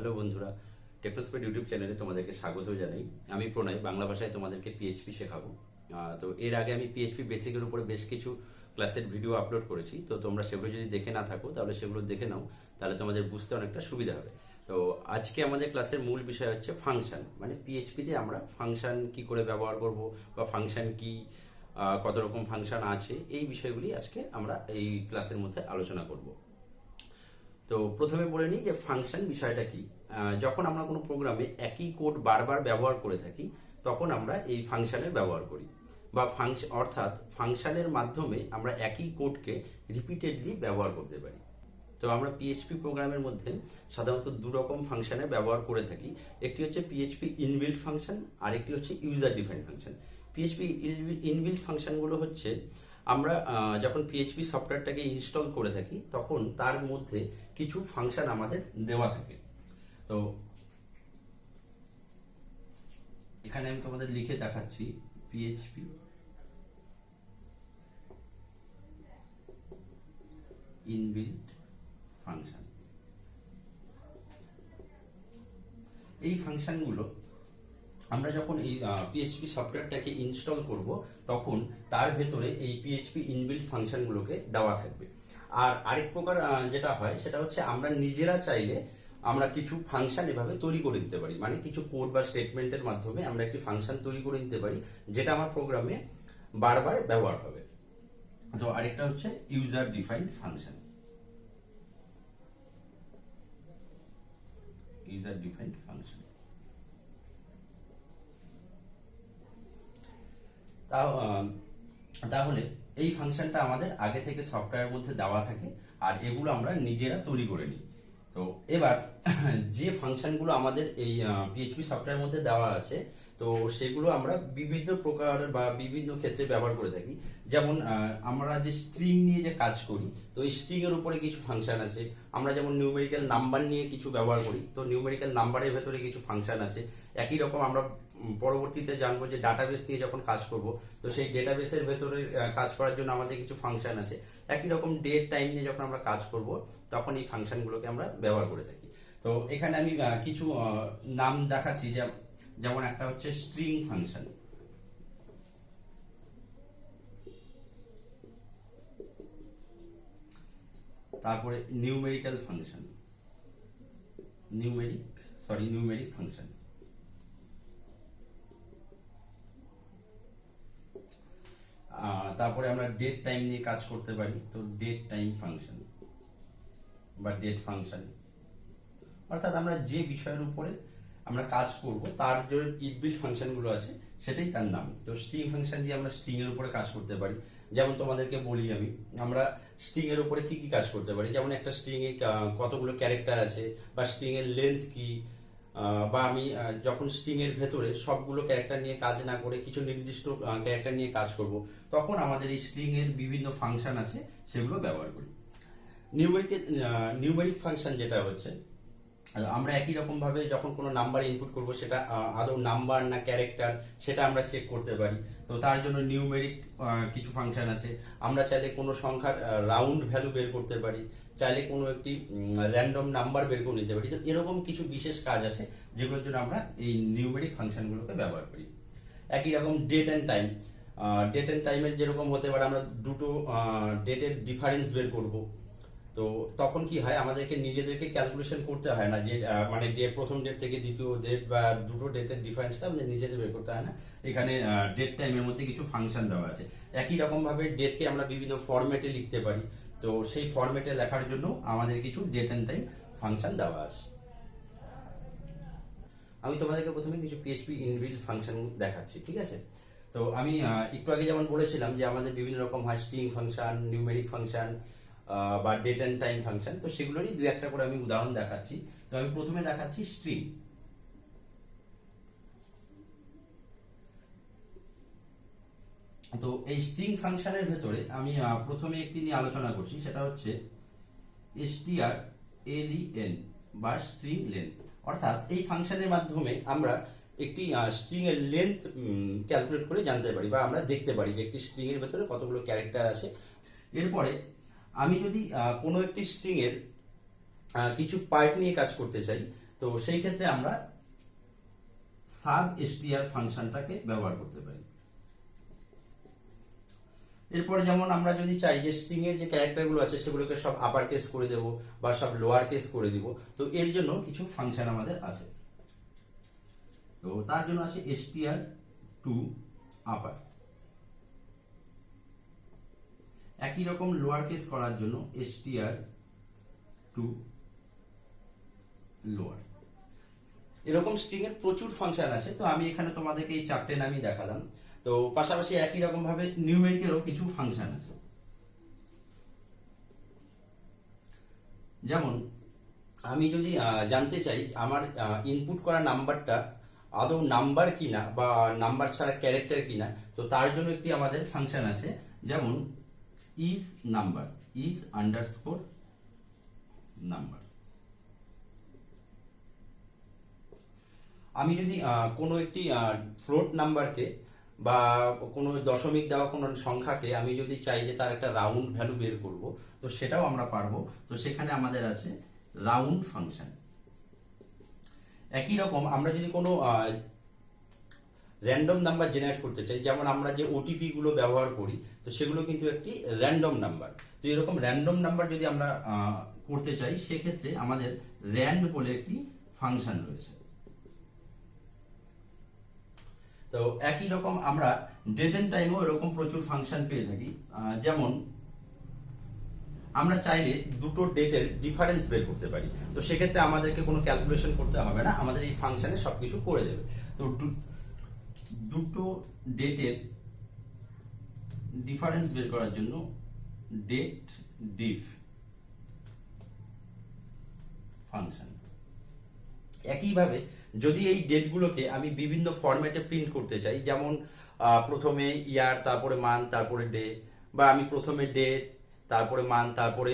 Hello বন্ধুরা, টেকনোস্পেড YouTube চ্যানেলে তোমাদেরকে স্বাগত জানাই। আমি প্রণয়, বাংলা ভাষায় তোমাদেরকে পিএইচপি শেখাবো। তো এর আগে আমি পিএইচপি বেসিকের উপরে বেশ কিছু ক্লাসের ভিডিও আপলোড করেছি। তো তোমরা সেগুলো যদি দেখে না থাকো তাহলে সেগুলো দেখে নাও, তাহলে তোমাদের বুঝতে অনেকটা সুবিধা হবে। তো আজকে আমাদের ক্লাসের মূল বিষয় হচ্ছে ফাংশন, মানে পিএইচপিতে আমরা ফাংশন কি করে ব্যবহার করব বা ফাংশন কি, কত রকম ফাংশন আছে, এই বিষয়গুলি আজকে আমরা এই ক্লাসের মধ্যে আলোচনা করব। তো প্রথমে বলে নিই যে ফাংশন বিষয়টা কি। যখন আমরা কোনো প্রোগ্রামে একই কোড বারবার ব্যবহার করে থাকি তখন আমরা এই ফাংশনের ব্যবহার করি, বা অর্থাৎ ফাংশনের মাধ্যমে আমরা একই কোডকে রিপিটেডলি ব্যবহার করতে পারি। তো আমরা পিএইচপি প্রোগ্রামের মধ্যে সাধারণত দু রকম ফাংশনের ব্যবহার করে থাকি। একটি হচ্ছে পিএইচপি ইনবিল্ট ফাংশন, আর একটি হচ্ছে user defined function. PHP inbuilt ফাংশনগুলো হচ্ছে আমরা যখন পিএইচপি সফটওয়্যারটাকে ইনস্টল করে থাকি তখন তার মধ্যে কিছু ফাংশন আমাদের দেওয়া থাকে। তো এখানে আমি তোমাদের লিখে দেখাচ্ছি পিএইচপি ইনবিল্ট ফাংশন। এই ফাংশনগুলো আমরা যখন এই পিএইচপি সফটওয়্যারটাকে ইনস্টল করব তখন তার ভেতরে এই পিএইচপি ইনবিল্ট ফাংশনগুলোকে দেওয়া থাকবে। আর আরেক প্রকার যেটা হয় সেটা হচ্ছে আমরা নিজেরা চাইলে আমরা কিছু ফাংশন এভাবে তৈরি করে দিতে পারি, মানে কিছু কোড বা স্টেটমেন্টের মাধ্যমে আমরা একটি ফাংশন তৈরি করে দিতে পারি যেটা আমার প্রোগ্রামে বারবার ব্যবহার হবে। তো আরেকটা হচ্ছে user defined function. User defined function তাহলে এই ফাংশনটা আমাদের আগে থেকে সফটওয়্যারের মধ্যে দেওয়া থাকে আর এগুলো আমরা নিজেরা তৈরি করে নিই। তো এবার যে ফাংশনগুলো আমাদের এই পিএইচপি সফটওয়্যারের মধ্যে দেওয়া আছে তো সেগুলো আমরা বিভিন্ন প্রকার বা বিভিন্ন ক্ষেত্রে ব্যবহার করে থাকি। যেমন আমরা যে স্ট্রিং নিয়ে যে কাজ করি, তো এই স্ট্রিং এর উপরে কিছু ফাংশন আছে। আমরা যেমন নিউমেরিক্যাল নাম্বার নিয়ে কিছু ব্যবহার করি, তো নিউমেরিক্যাল নাম্বারের ভেতরে কিছু ফাংশন আছে। একই রকম আমরা পরবর্তীতে জানবো যে ডাটাবেস নিয়ে যখন কাজ করব তো সেই ডেটাবেসের ভেতরে কাজ করার জন্য আমাদের কিছু ফাংশন আছে। একই রকম ডেট টাইম নিয়ে যখন আমরা কাজ করব তখন এই ফাংশনগুলোকে আমরা ব্যবহার করে থাকি। তো এখানে আমি কিছু নাম দেখাচ্ছি, যেমন একটা হচ্ছে স্ট্রিং ফাংশন, তারপরে নিউমেরিক্যাল ফাংশন, নিউমেরিক ফাংশন, তারপরে আমরা ডেট টাইম নিয়ে কাজ করতে পারি, তো ডেট টাইম ফাংশন বা ডেট ফাংশন। অর্থাৎ আমরা যে বিষয়ের উপরে আমরা কাজ করব তার যে ইনবিল্ট ফাংশনগুলো আছে সেটাই তার নাম। তো স্ট্রিং ফাংশন দিয়ে আমরা স্ট্রিং এর উপরে কাজ করতে পারি। যেমন তোমাদেরকে বলি আমরা স্ট্রিং এর উপরে কি কি কাজ করতে পারি, যেমন একটা স্ট্রিং এ কতগুলো ক্যারেক্টার আছে বা স্ট্রিং এর লেন্থ কি, বা আমি যখন স্ট্রিং এর ভেতরে সবগুলো ক্যারেক্টার নিয়ে কাজ না করে কিছু নির্দিষ্ট ক্যারেক্টার নিয়ে কাজ করব তখন আমাদের এই স্ট্রিং এর বিভিন্ন ফাংশন আছে সেগুলো ব্যবহার করি। নিউমেরিক ফাংশন যেটা হচ্ছে আমরা একই রকম ভাবে যখন কোনো নাম্বার ইনপুট করব সেটা আদৌ নাম্বার না ক্যারেক্টার সেটা আমরা চেক করতে পারি। তো তার জন্য নিউমেরিক কিছু ফাংশন আছে। আমরা চাইলে কোনো সংখ্যার রাউন্ড ভ্যালু বের করতে পারি, চাইলে কোনো একটি র্যান্ডম নাম্বার বের করে নিতে পারি। তো এরকম কিছু বিশেষ কাজ আছে যেগুলোর জন্য আমরা এই নিউমেরিক ফাংশনগুলোকে ব্যবহার করি। একই রকম date and time, date and টাইমের যেরকম হতে পারে আমরা দুটো ডেটের ডিফারেন্স বের করব। তো তখন কি হয়, আমাদেরকে নিজেদেরকে ক্যালকুলেশন করতে হয় না যে মানে প্রথম ডেট থেকে দ্বিতীয় ডেট বা দুটো ডেটের ডিফারেন্সটা আমাদের নিজেদের বের করতে হয় না। এখানে ডেট টাইমের মধ্যে কিছু ফাংশন দেওয়া আছে। একই রকম ভাবে ডেটকে আমরা বিভিন্ন ফরম্যাটে লিখতে পারি, তো সেই ফরম্যাটে লেখার জন্য আমাদের কিছু ডেট অ্যান্ড টাইম ফাংশন দেওয়া আছে। আমি তোমাদেরকে প্রথমে কিছু পিএইচপি ইনবিল্ট ফাংশন দেখাচ্ছি, ঠিক আছে? তো আমি একটু আগে যেমন বলেছিলাম যে আমাদের বিভিন্ন রকম হয় স্ট্রিং ফাংশন, নিউমেরিক ফাংশন বা ডেট অ্যান্ড টাইম ফাংশন। তো সেগুলোরই দু একটা করে আমি উদাহরণ দেখাচ্ছি। তো আমি প্রথমে দেখাচ্ছি স্ট্রিং। তো এই স্ট্রিং ফাংশনের ভেতরে আমি প্রথমে একটি নিয়ে আলোচনা করছি, সেটা হচ্ছে strlen বা স্ট্রিং লেন্থ। অর্থাৎ এই ফাংশনের মাধ্যমে আমরা একটি স্ট্রিং এর লেন্থ ক্যালকুলেট করে জানতে পারি বা আমরা দেখতে পারি যে একটি স্ট্রিং এর ভেতরে কতগুলো ক্যারেক্টার আছে। এরপরে আমি যদি কোনো একটি স্ট্রিং এর কিছু পার্ট নিয়ে কাজ করতে চাই তো সেই ক্ষেত্রে আমরা সাব এসটিআর ফাংশনটাকে ব্যবহার করতে পারি। এরপরে যেমন আমরা যদি চাই যে স্ট্রিং এর যে ক্যারেক্টারগুলো আছে সেগুলোকে সব আপার কেস করে দেব বা সব লোয়ার কেস করে দিব, তো এর জন্য কিছু ফাংশন আমাদের আছে। তো তার জন্য আছে str টু আপার। একই রকম লোয়ার কেস করার জন্য str টু লোয়ার। এরকম স্ট্রিং এর প্রচুর ফাংশন আছে, তো আমি এখানে তোমাদেরকে এই চারটে নামই দেখালাম। তো পাশাপাশি একই রকম ভাবে নিউমেরিকেরও কিছু ফাংশন আছে। যেমন আমি যদি জানতে চাই আমার ইনপুট করা নাম্বারটা আদৌ নাম্বার কিনা বা নাম্বার ছাড়া ক্যারেক্টার কিনা, তো তার জন্য একটি আমাদের ফাংশন আছে, যেমন is number, is underscore number. আমি যদি কোনো একটি ফ্লোট নাম্বারকে বা কোনো দশমিক দেওয়া কোনো সংখ্যাকে আমি যদি চাই যে তার একটা রাউন্ড ভ্যালু বের করব, তো সেটাও আমরা পারবো। তো সেখানে আমাদের আছে রাউন্ড ফাংশন। একই রকম আমরা যদি কোনো র্যান্ডম নাম্বার জেনারেট করতে চাই, যেমন আমরা যে ওটিপি গুলো ব্যবহার করি, তো সেগুলো কিন্তু একটি র্যান্ডম নাম্বার। তো এরকম র্যান্ডম নাম্বার যদি আমরা করতে চাই, সেক্ষেত্রে আমাদের র্যান্ড বলে একটি ফাংশন রয়েছে। তো একই রকম আমরা ডেট এন্ড টাইমেও এরকম প্রচুর ফাংশন পেয়ে থাকি। যেমন আমরা চাইলে দুটো ডেটের ডিফারেন্স বের করতে পারি, তো সেক্ষেত্রে আমাদেরকে কোনো ক্যালকুলেশন করতে হবে না, আমাদের এই ফাংশনে সবকিছু করে দেবে। তো দুটো ডেটের ডিফারেন্স বের করার জন্য ডেট ডিফ ফাংশন। একইভাবে যদি এই ডেটগুলোকে আমি বিভিন্ন ফরম্যাটে প্রিন্ট করতে চাই, যেমন প্রথমে ইয়ার, তারপরে মান্থ, তারপরে ডে, বা আমি প্রথমে ডেট তারপরে মান্থ তারপরে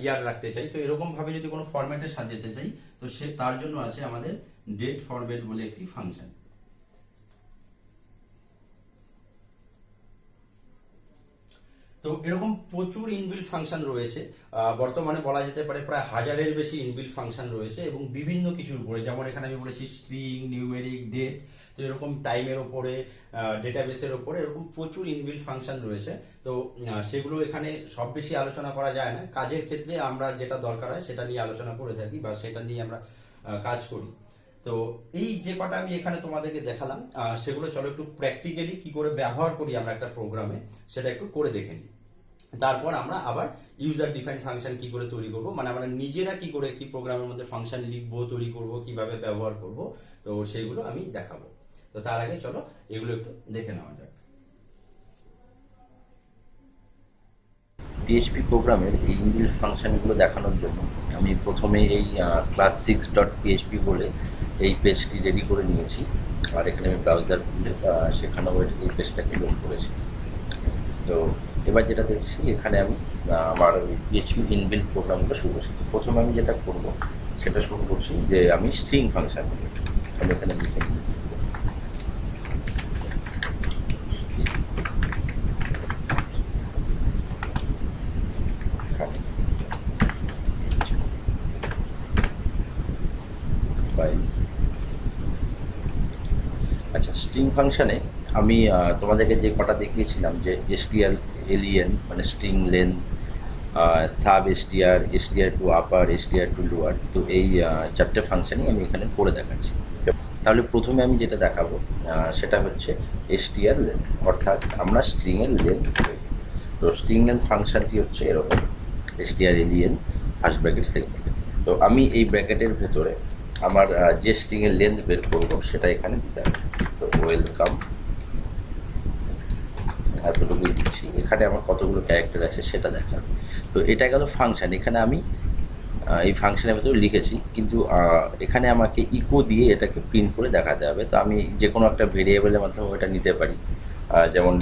ইয়ার রাখতে চাই, তো এরকম ভাবে যদি কোনো ফরম্যাটে সাজাতে চাই, তো সে তার জন্য আছে আমাদের ডেট ফরম্যাট বলে একটি ফাংশন। তো এরকম প্রচুর ইনবিল্ট ফাংশন রয়েছে, বর্তমানে বলা যেতে পারে প্রায় 1000-এর বেশি ইনবিল্ট ফাংশন রয়েছে, এবং বিভিন্ন কিছুর উপরে, যেমন এখানে আমি বলেছি স্ট্রিং, নিউমেরিক, ডেট, তো এরকম টাইমের ওপরে, ডেটাবেসের ওপরে এরকম প্রচুর ইনবিল্ট ফাংশন রয়েছে। তো সেগুলো এখানে সব বেশি আলোচনা করা যায় না, কাজের ক্ষেত্রে আমরা যেটা দরকার হয় সেটা নিয়ে আলোচনা করে থাকি বা সেটা নিয়ে আমরা কাজ করি। তো এই যে কটা আমি এখানে তোমাদেরকে দেখালাম, সেগুলো চলো একটু প্র্যাকটিক্যালি কি করে ব্যবহার করি আমরা একটা প্রোগ্রামে, সেটা একটু করে দেখে নিই। তারপর আমরা আবার ইউজার ডিফাইন ফাংশন কি করে তৈরি করব, মানে আমরা নিজেরা কি করে একটি প্রোগ্রামের মধ্যে ফাংশন লিখবো, তৈরি করব, কিভাবে ব্যবহার করব, তো সেগুলো আমি দেখাবো। তো তার আগে চলো এগুলো একটু দেখে নেওয়া যাক। পিএইচপি প্রোগ্রামের এই ইনবিল্ট ফাংশনগুলো দেখানোর জন্য আমি প্রথমে এই class6.php বলে এই পেজটি রেডি করে নিয়েছি, আর এখানে আমি ব্রাউজার খুলে সেখানেও এই পেজটাকে লোড করেছি। তো এবার যেটা দেখছি, এখানে আমি আমার পিএইচপি ইনবিল্ট প্রোগ্রামগুলো শুরু করছি। প্রথমে আমি যেটা করব সেটা শুরু করছি যে আমি স্ট্রিং ফাংশন আমি এখানে লিখে নিই। আচ্ছা, স্ট্রিং ফাংশনে আমি তোমাদেরকে যে কটা দেখিয়েছিলাম, যে এসটিআর এলিয়েন মানে string length, sub STR, STR to upper, STR to lower, তো এই চারটে ফাংশনই আমি এখানে করে দেখাচ্ছি। তাহলে প্রথমে আমি যেটা দেখাবো সেটা হচ্ছে এসটিআর লেন্থ, অর্থাৎ আমরা স্ট্রিংয়ের লেন্থ। তো স্ট্রিং লেন্থ ফাংশনটি হচ্ছে এরকম, STR alien first bracket second bracket. তো আমি এই ব্র্যাকেটের ভেতরে আমার যে স্ট্রিংয়ের লেন্থ বের করবো সেটা এখানে দিতে হবে। তো ওয়েলকাম এতটুকুই দিচ্ছি, এখানে আমার কতগুলো ক্যারেক্টার আছে সেটা দেখাবে। তো এটা গেল ফাংশন, এখানে আমি এই ফাংশনের ভেতরে লিখেছি, কিন্তু এখানে আমাকে ইকো দিয়ে এটাকে প্রিন্ট করে দেখাতে হবে। তো আমি যে কোনো একটা ভেরিয়েবলের মাধ্যমে ওটা নিতে পারি, যেমন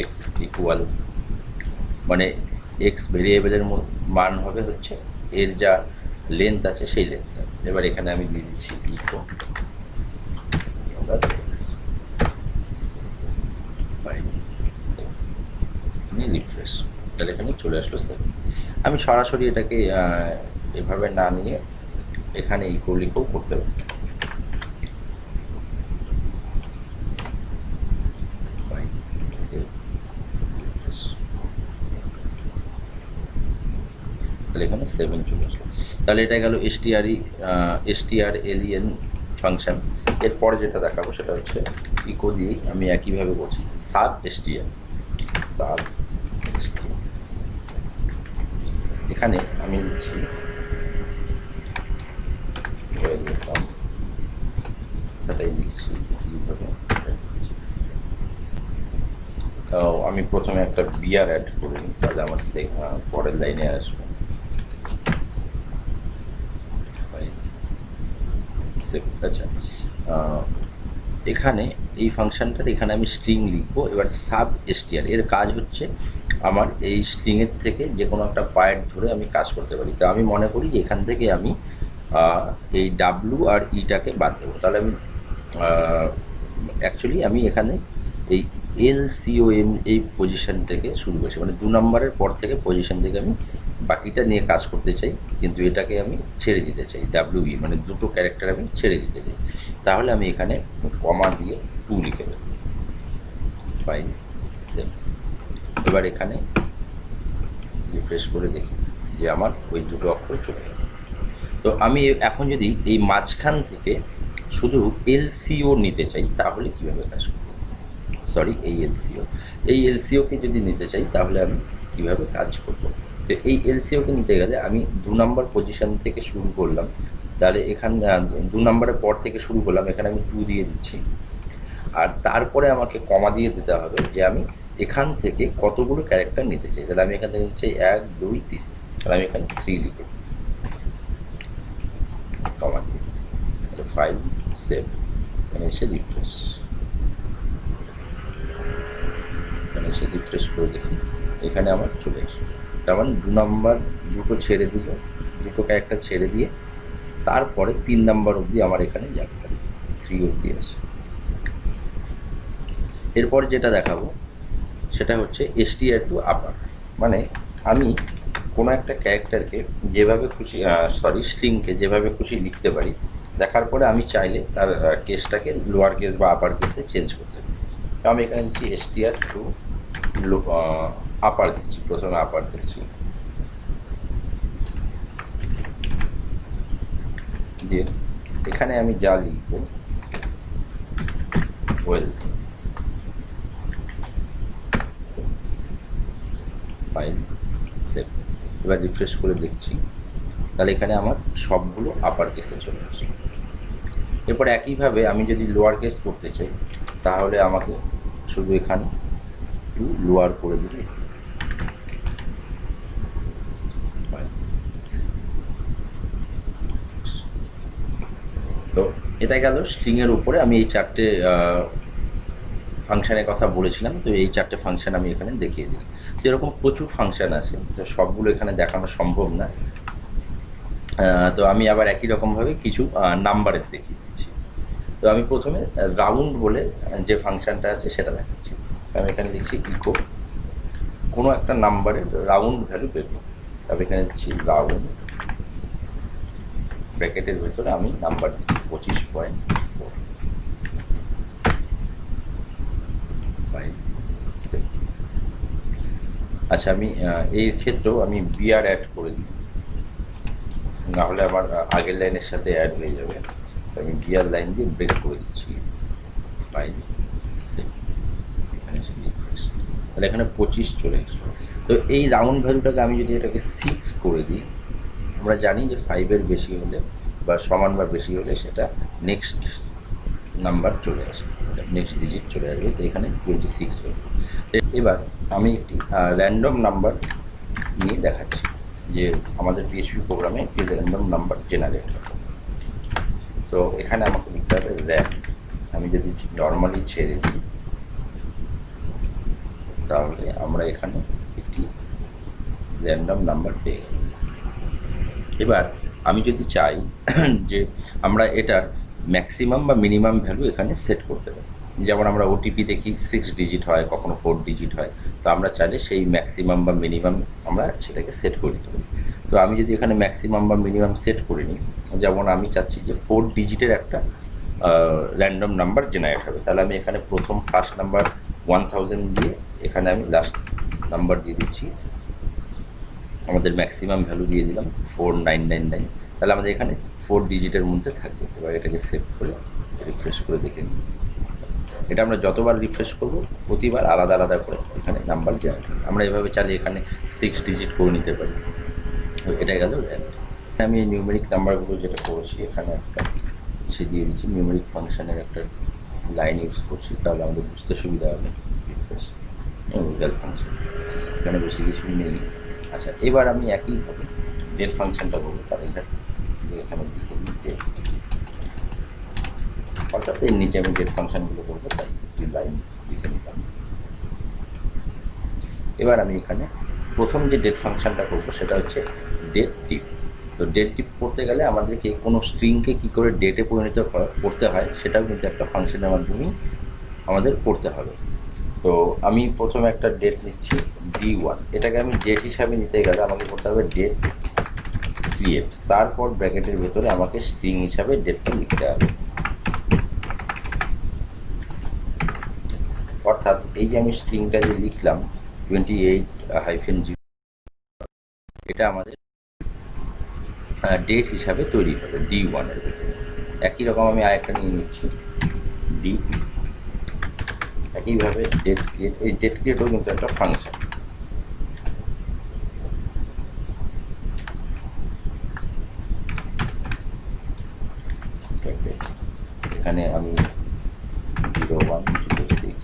$x ইকুয়াল, মানে এক্স ভেরিয়েবলের মান হবে হচ্ছে এর যা লেন্থ আছে সেই লেন্থটা। এবার এখানে আমি দিয়ে দিচ্ছি ইকো রিফ্রেশ, তাহলে এখানে চলে আসলো 7। আমি সরাসরি এটাকে এভাবে না নিয়ে এখানে ইকো লিখেও করতে পারি। তাহলে এখানে 7 চলে আসলো। তাহলে এটা গেল এসটিআর এলিয়েন ফাংশন। এরপরে যেটা দেখাবো সেটা হচ্ছে ইকো দিয়েই আমি একইভাবে করছি সাব এসটিআর। এখানে আমি লিখছি সেটাই লিখছি কীভাবে। আমি প্রথমে একটা বিয়ার অ্যাড করে নিই, তাহলে আমার পরের লাইনে আসবে। আচ্ছা, এখানে এই ফাংশনটার এখানে আমি স্ট্রিং লিখবো। এবার সাব এসটিআর এর কাজ হচ্ছে আমার এই স্ট্রিংয়ের থেকে যে কোনো একটা পার্ট ধরে আমি কাজ করতে পারি। তো আমি মনে করি যে এখান থেকে আমি এই ডাব্লু আর ইটাকে বাদ দেবো। তাহলে আমি অ্যাকচুয়ালি আমি এখানে এই LCOM এই পজিশন থেকে শুরু করছি, মানে 2 নম্বরের পর থেকে পজিশন থেকে আমি বাকিটা নিয়ে কাজ করতে চাই, কিন্তু এটাকে আমি ছেড়ে দিতে চাই। WE মানে দুটো ক্যারেক্টার আমি ছেড়ে দিতে চাই। তাহলে আমি এখানে কমা দিয়ে 2 লিখে দেবো। 5 7। এবার এখানে রিফ্রেশ করে দেখি যে আমার ওই দুটো অক্ষর চলে গেল। তো আমি এখন যদি এই মাঝখান থেকে শুধু LCO নিতে চাই তাহলে কীভাবে কাজ করব? এই এলসিওকে যদি নিতে চাই তাহলে আমি কীভাবে কাজ করব? তো এই এলসিওকে নিতে গেলে আমি 2 নম্বর পজিশন থেকে শুরু করলাম। তাহলে এখানে 2 নম্বরের পর থেকে শুরু করলাম, এখানে আমি 2 দিয়ে দিচ্ছি। আর তারপরে আমাকে কমা দিয়ে দিতে হবে যে আমি এখান থেকে কতগুলো ক্যারেক্টার নিতে চাই। তাহলে আমি এখান থেকে নিতে চাই 1 2 3, তাহলে আমি এখানে 3 লিখে কমা দিয়ে 5 7। এখানে এসে রিফ্রেশ করে দেখি এখানে আমার চলে আসবে। তার মানে 2 নম্বর দুটো ছেড়ে দিল, দুটো ক্যারেক্টার ছেড়ে দিয়ে তারপরে 3 নম্বর অবধি আমার এখানে যাবে, 3 অবধি আসে। এরপর যেটা দেখাবো সেটা হচ্ছে এসটিআর টু আপার। মানে আমি কোনো একটা ক্যারেক্টারকে যেভাবে খুশি স্ট্রিংকে যেভাবে খুশি লিখতে পারি, দেখার পরে আমি চাইলে তার কেসটাকে লোয়ার কেস বা আপার কেসে চেঞ্জ করতে পারি। তো আমি এখানে দিচ্ছি এসটিআর টু আপার দিচ্ছি, প্রথমে আপার দিচ্ছি, দিয়ে এখানে আমি যা লিখব ওয়েল 5 7। এবার রিফ্রেশ করে দেখছি, তাহলে এখানে আমার সবগুলো আপার কেসে চলে আসে। এরপর একইভাবে আমি যদি লোয়ার কেস করতে চাই তাহলে আমাকে শুধু এখানে একটু লোয়ার করে দিলে তো এটা গেল স্ট্রিংয়ের উপরে আমি এই 4টে ফাংশানের কথা বলেছিলাম। তো এই 4টে ফাংশান আমি এখানে দেখিয়ে দিই। তো এরকম প্রচুর ফাংশান আছে, তো সবগুলো এখানে দেখানো সম্ভব না। তো আমি আবার একই রকমভাবে কিছু নাম্বারের দেখিয়ে দিচ্ছি। তো আমি প্রথমে রাউন্ড বলে যে ফাংশানটা আছে সেটা দেখাচ্ছি। আমি এখানে লিখছি ইকো কোনো একটা নাম্বারের রাউন্ড ভ্যালু বের করতে। তবে এখানে দিচ্ছি রাউন্ড, ব্র্যাকেটের ভেতরে আমি নাম্বার দিচ্ছি 25.4 5 7। আচ্ছা, আমি এই ক্ষেত্রেও আমি বিআর অ্যাড করে দিই, নাহলে আমার আগের লাইনের সাথে অ্যাড হয়ে যাবে। আমি বিআর লাইন দিয়ে ব্রেক করে দিচ্ছি 5 7। এখানে তাহলে এখানে 25 চলে আসবে। তো এই রাউন্ড ভ্যালুটাকে আমি যদি এটাকে 6 করে দিই, আমরা জানি যে 5-এর বেশি হলে বা সমান বা বেশি হলে সেটা নেক্সট নাম্বার চলে আসে, নেক্সট ডিজিট চলে আসবে। তো এখানে 26 হয়ে। এবার আমি একটি র্যান্ডম নাম্বার নিয়ে দেখাচ্ছি যে আমাদের পিএইচপি প্রোগ্রামে একটি র্যান্ডম নাম্বার জেনারেট হবে। তো এখানে আমাকে লিখতে হবে র্যান্ড। আমি যদি নর্মালি ছেড়ে দিই তাহলে আমরা এখানে একটি র্যান্ডম নাম্বার পেয়ে গেলাম। এবার আমি যদি চাই যে আমরা এটার ম্যাক্সিমাম বা মিনিমাম ভ্যালু এখানে সেট করতে পারি, যেমন আমরা ওটিপি দেখি 6 ডিজিট হয়, কখনো 4 ডিজিট হয়। তো আমরা চাইলে সেই ম্যাক্সিমাম বা মিনিমাম আমরা সেটাকে সেট করে দিতে পারি। তো আমি যদি এখানে ম্যাক্সিমাম বা মিনিমাম সেট করে নিই, যেমন আমি চাচ্ছি যে 4 ডিজিটের একটা র্যান্ডম নাম্বার জেনারেট হবে, তাহলে আমি এখানে প্রথম ফার্স্ট নাম্বার 1000 দিয়ে এখানে আমি লাস্ট নাম্বার দিয়ে দিচ্ছি, আমাদের ম্যাক্সিমাম ভ্যালু দিয়ে দিলাম 4999, তাহলে আমাদের এখানে 4 ডিজিটের মধ্যে থাকবে। এবার এটাকে সেভ করে রিফ্রেশ করে দেখে নিই। এটা আমরা যতবার রিফ্রেশ করব প্রতিবার আলাদা আলাদা করে এখানে নাম্বার জেনারেট হবে। আমরা এভাবে চাইলে এখানে 6 ডিজিট করে নিতে পারি। তো এটা গেল র্যান্ড। আমি এই নিউমেরিক নাম্বারগুলো যেটা করেছি এখানে একটা সে দিয়ে দিচ্ছি, নিউমেরিক ফাংশনের একটা লাইন ইউজ করছি, তাহলে আমাদের বুঝতে সুবিধা হবে। রিফ্রেশ রেজাল্ট ফাংশন, এখানে বেশি কিছু নেই। আচ্ছা, এবার আমি একইভাবে ডেট ফাংশনটা করবো, তাহলে এখানে লিখে দিই ডেট, অর্থাৎ এর নিচে আমি ডেট ফাংশনগুলো করবো, তাই একটি লাইন লিখে নিলাম। এবার আমি এখানে প্রথম যে ডেট ফাংশনটা করবো সেটা হচ্ছে ডেট টিপ। তো ডেট টিপ করতে গেলে আমাদেরকে কোনো স্ট্রিংকে কী করে ডেটে পরিণত করতে হয় সেটাও কিন্তু একটা ফাংশনের মাধ্যমেই আমাদের করতে হবে। তো আমি প্রথমে একটা ডেট নিচ্ছি D1, এটাকে আমি ডেট হিসাবে নিতে গেলে আমাকে করতে হবে ডেট ক্রিয়েট, তারপর ব্র্যাকেটের ভেতরে আমাকে স্ট্রিং হিসাবে ডেটটা লিখতে হবে। অর্থাৎ এই যে আমি স্ট্রিংটা যে লিখলাম 28-0, এটা আমাদের ডেট হিসাবে তৈরি হবে D1 এর ভেতরে। একই রকম আমি আরেকটা নিয়ে নিচ্ছি D2, একইভাবে ডেট ক্রিয়েট, এই ডেট ক্রিয়েটও কিন্তু একটা ফাংশন। এখানে আমি 0106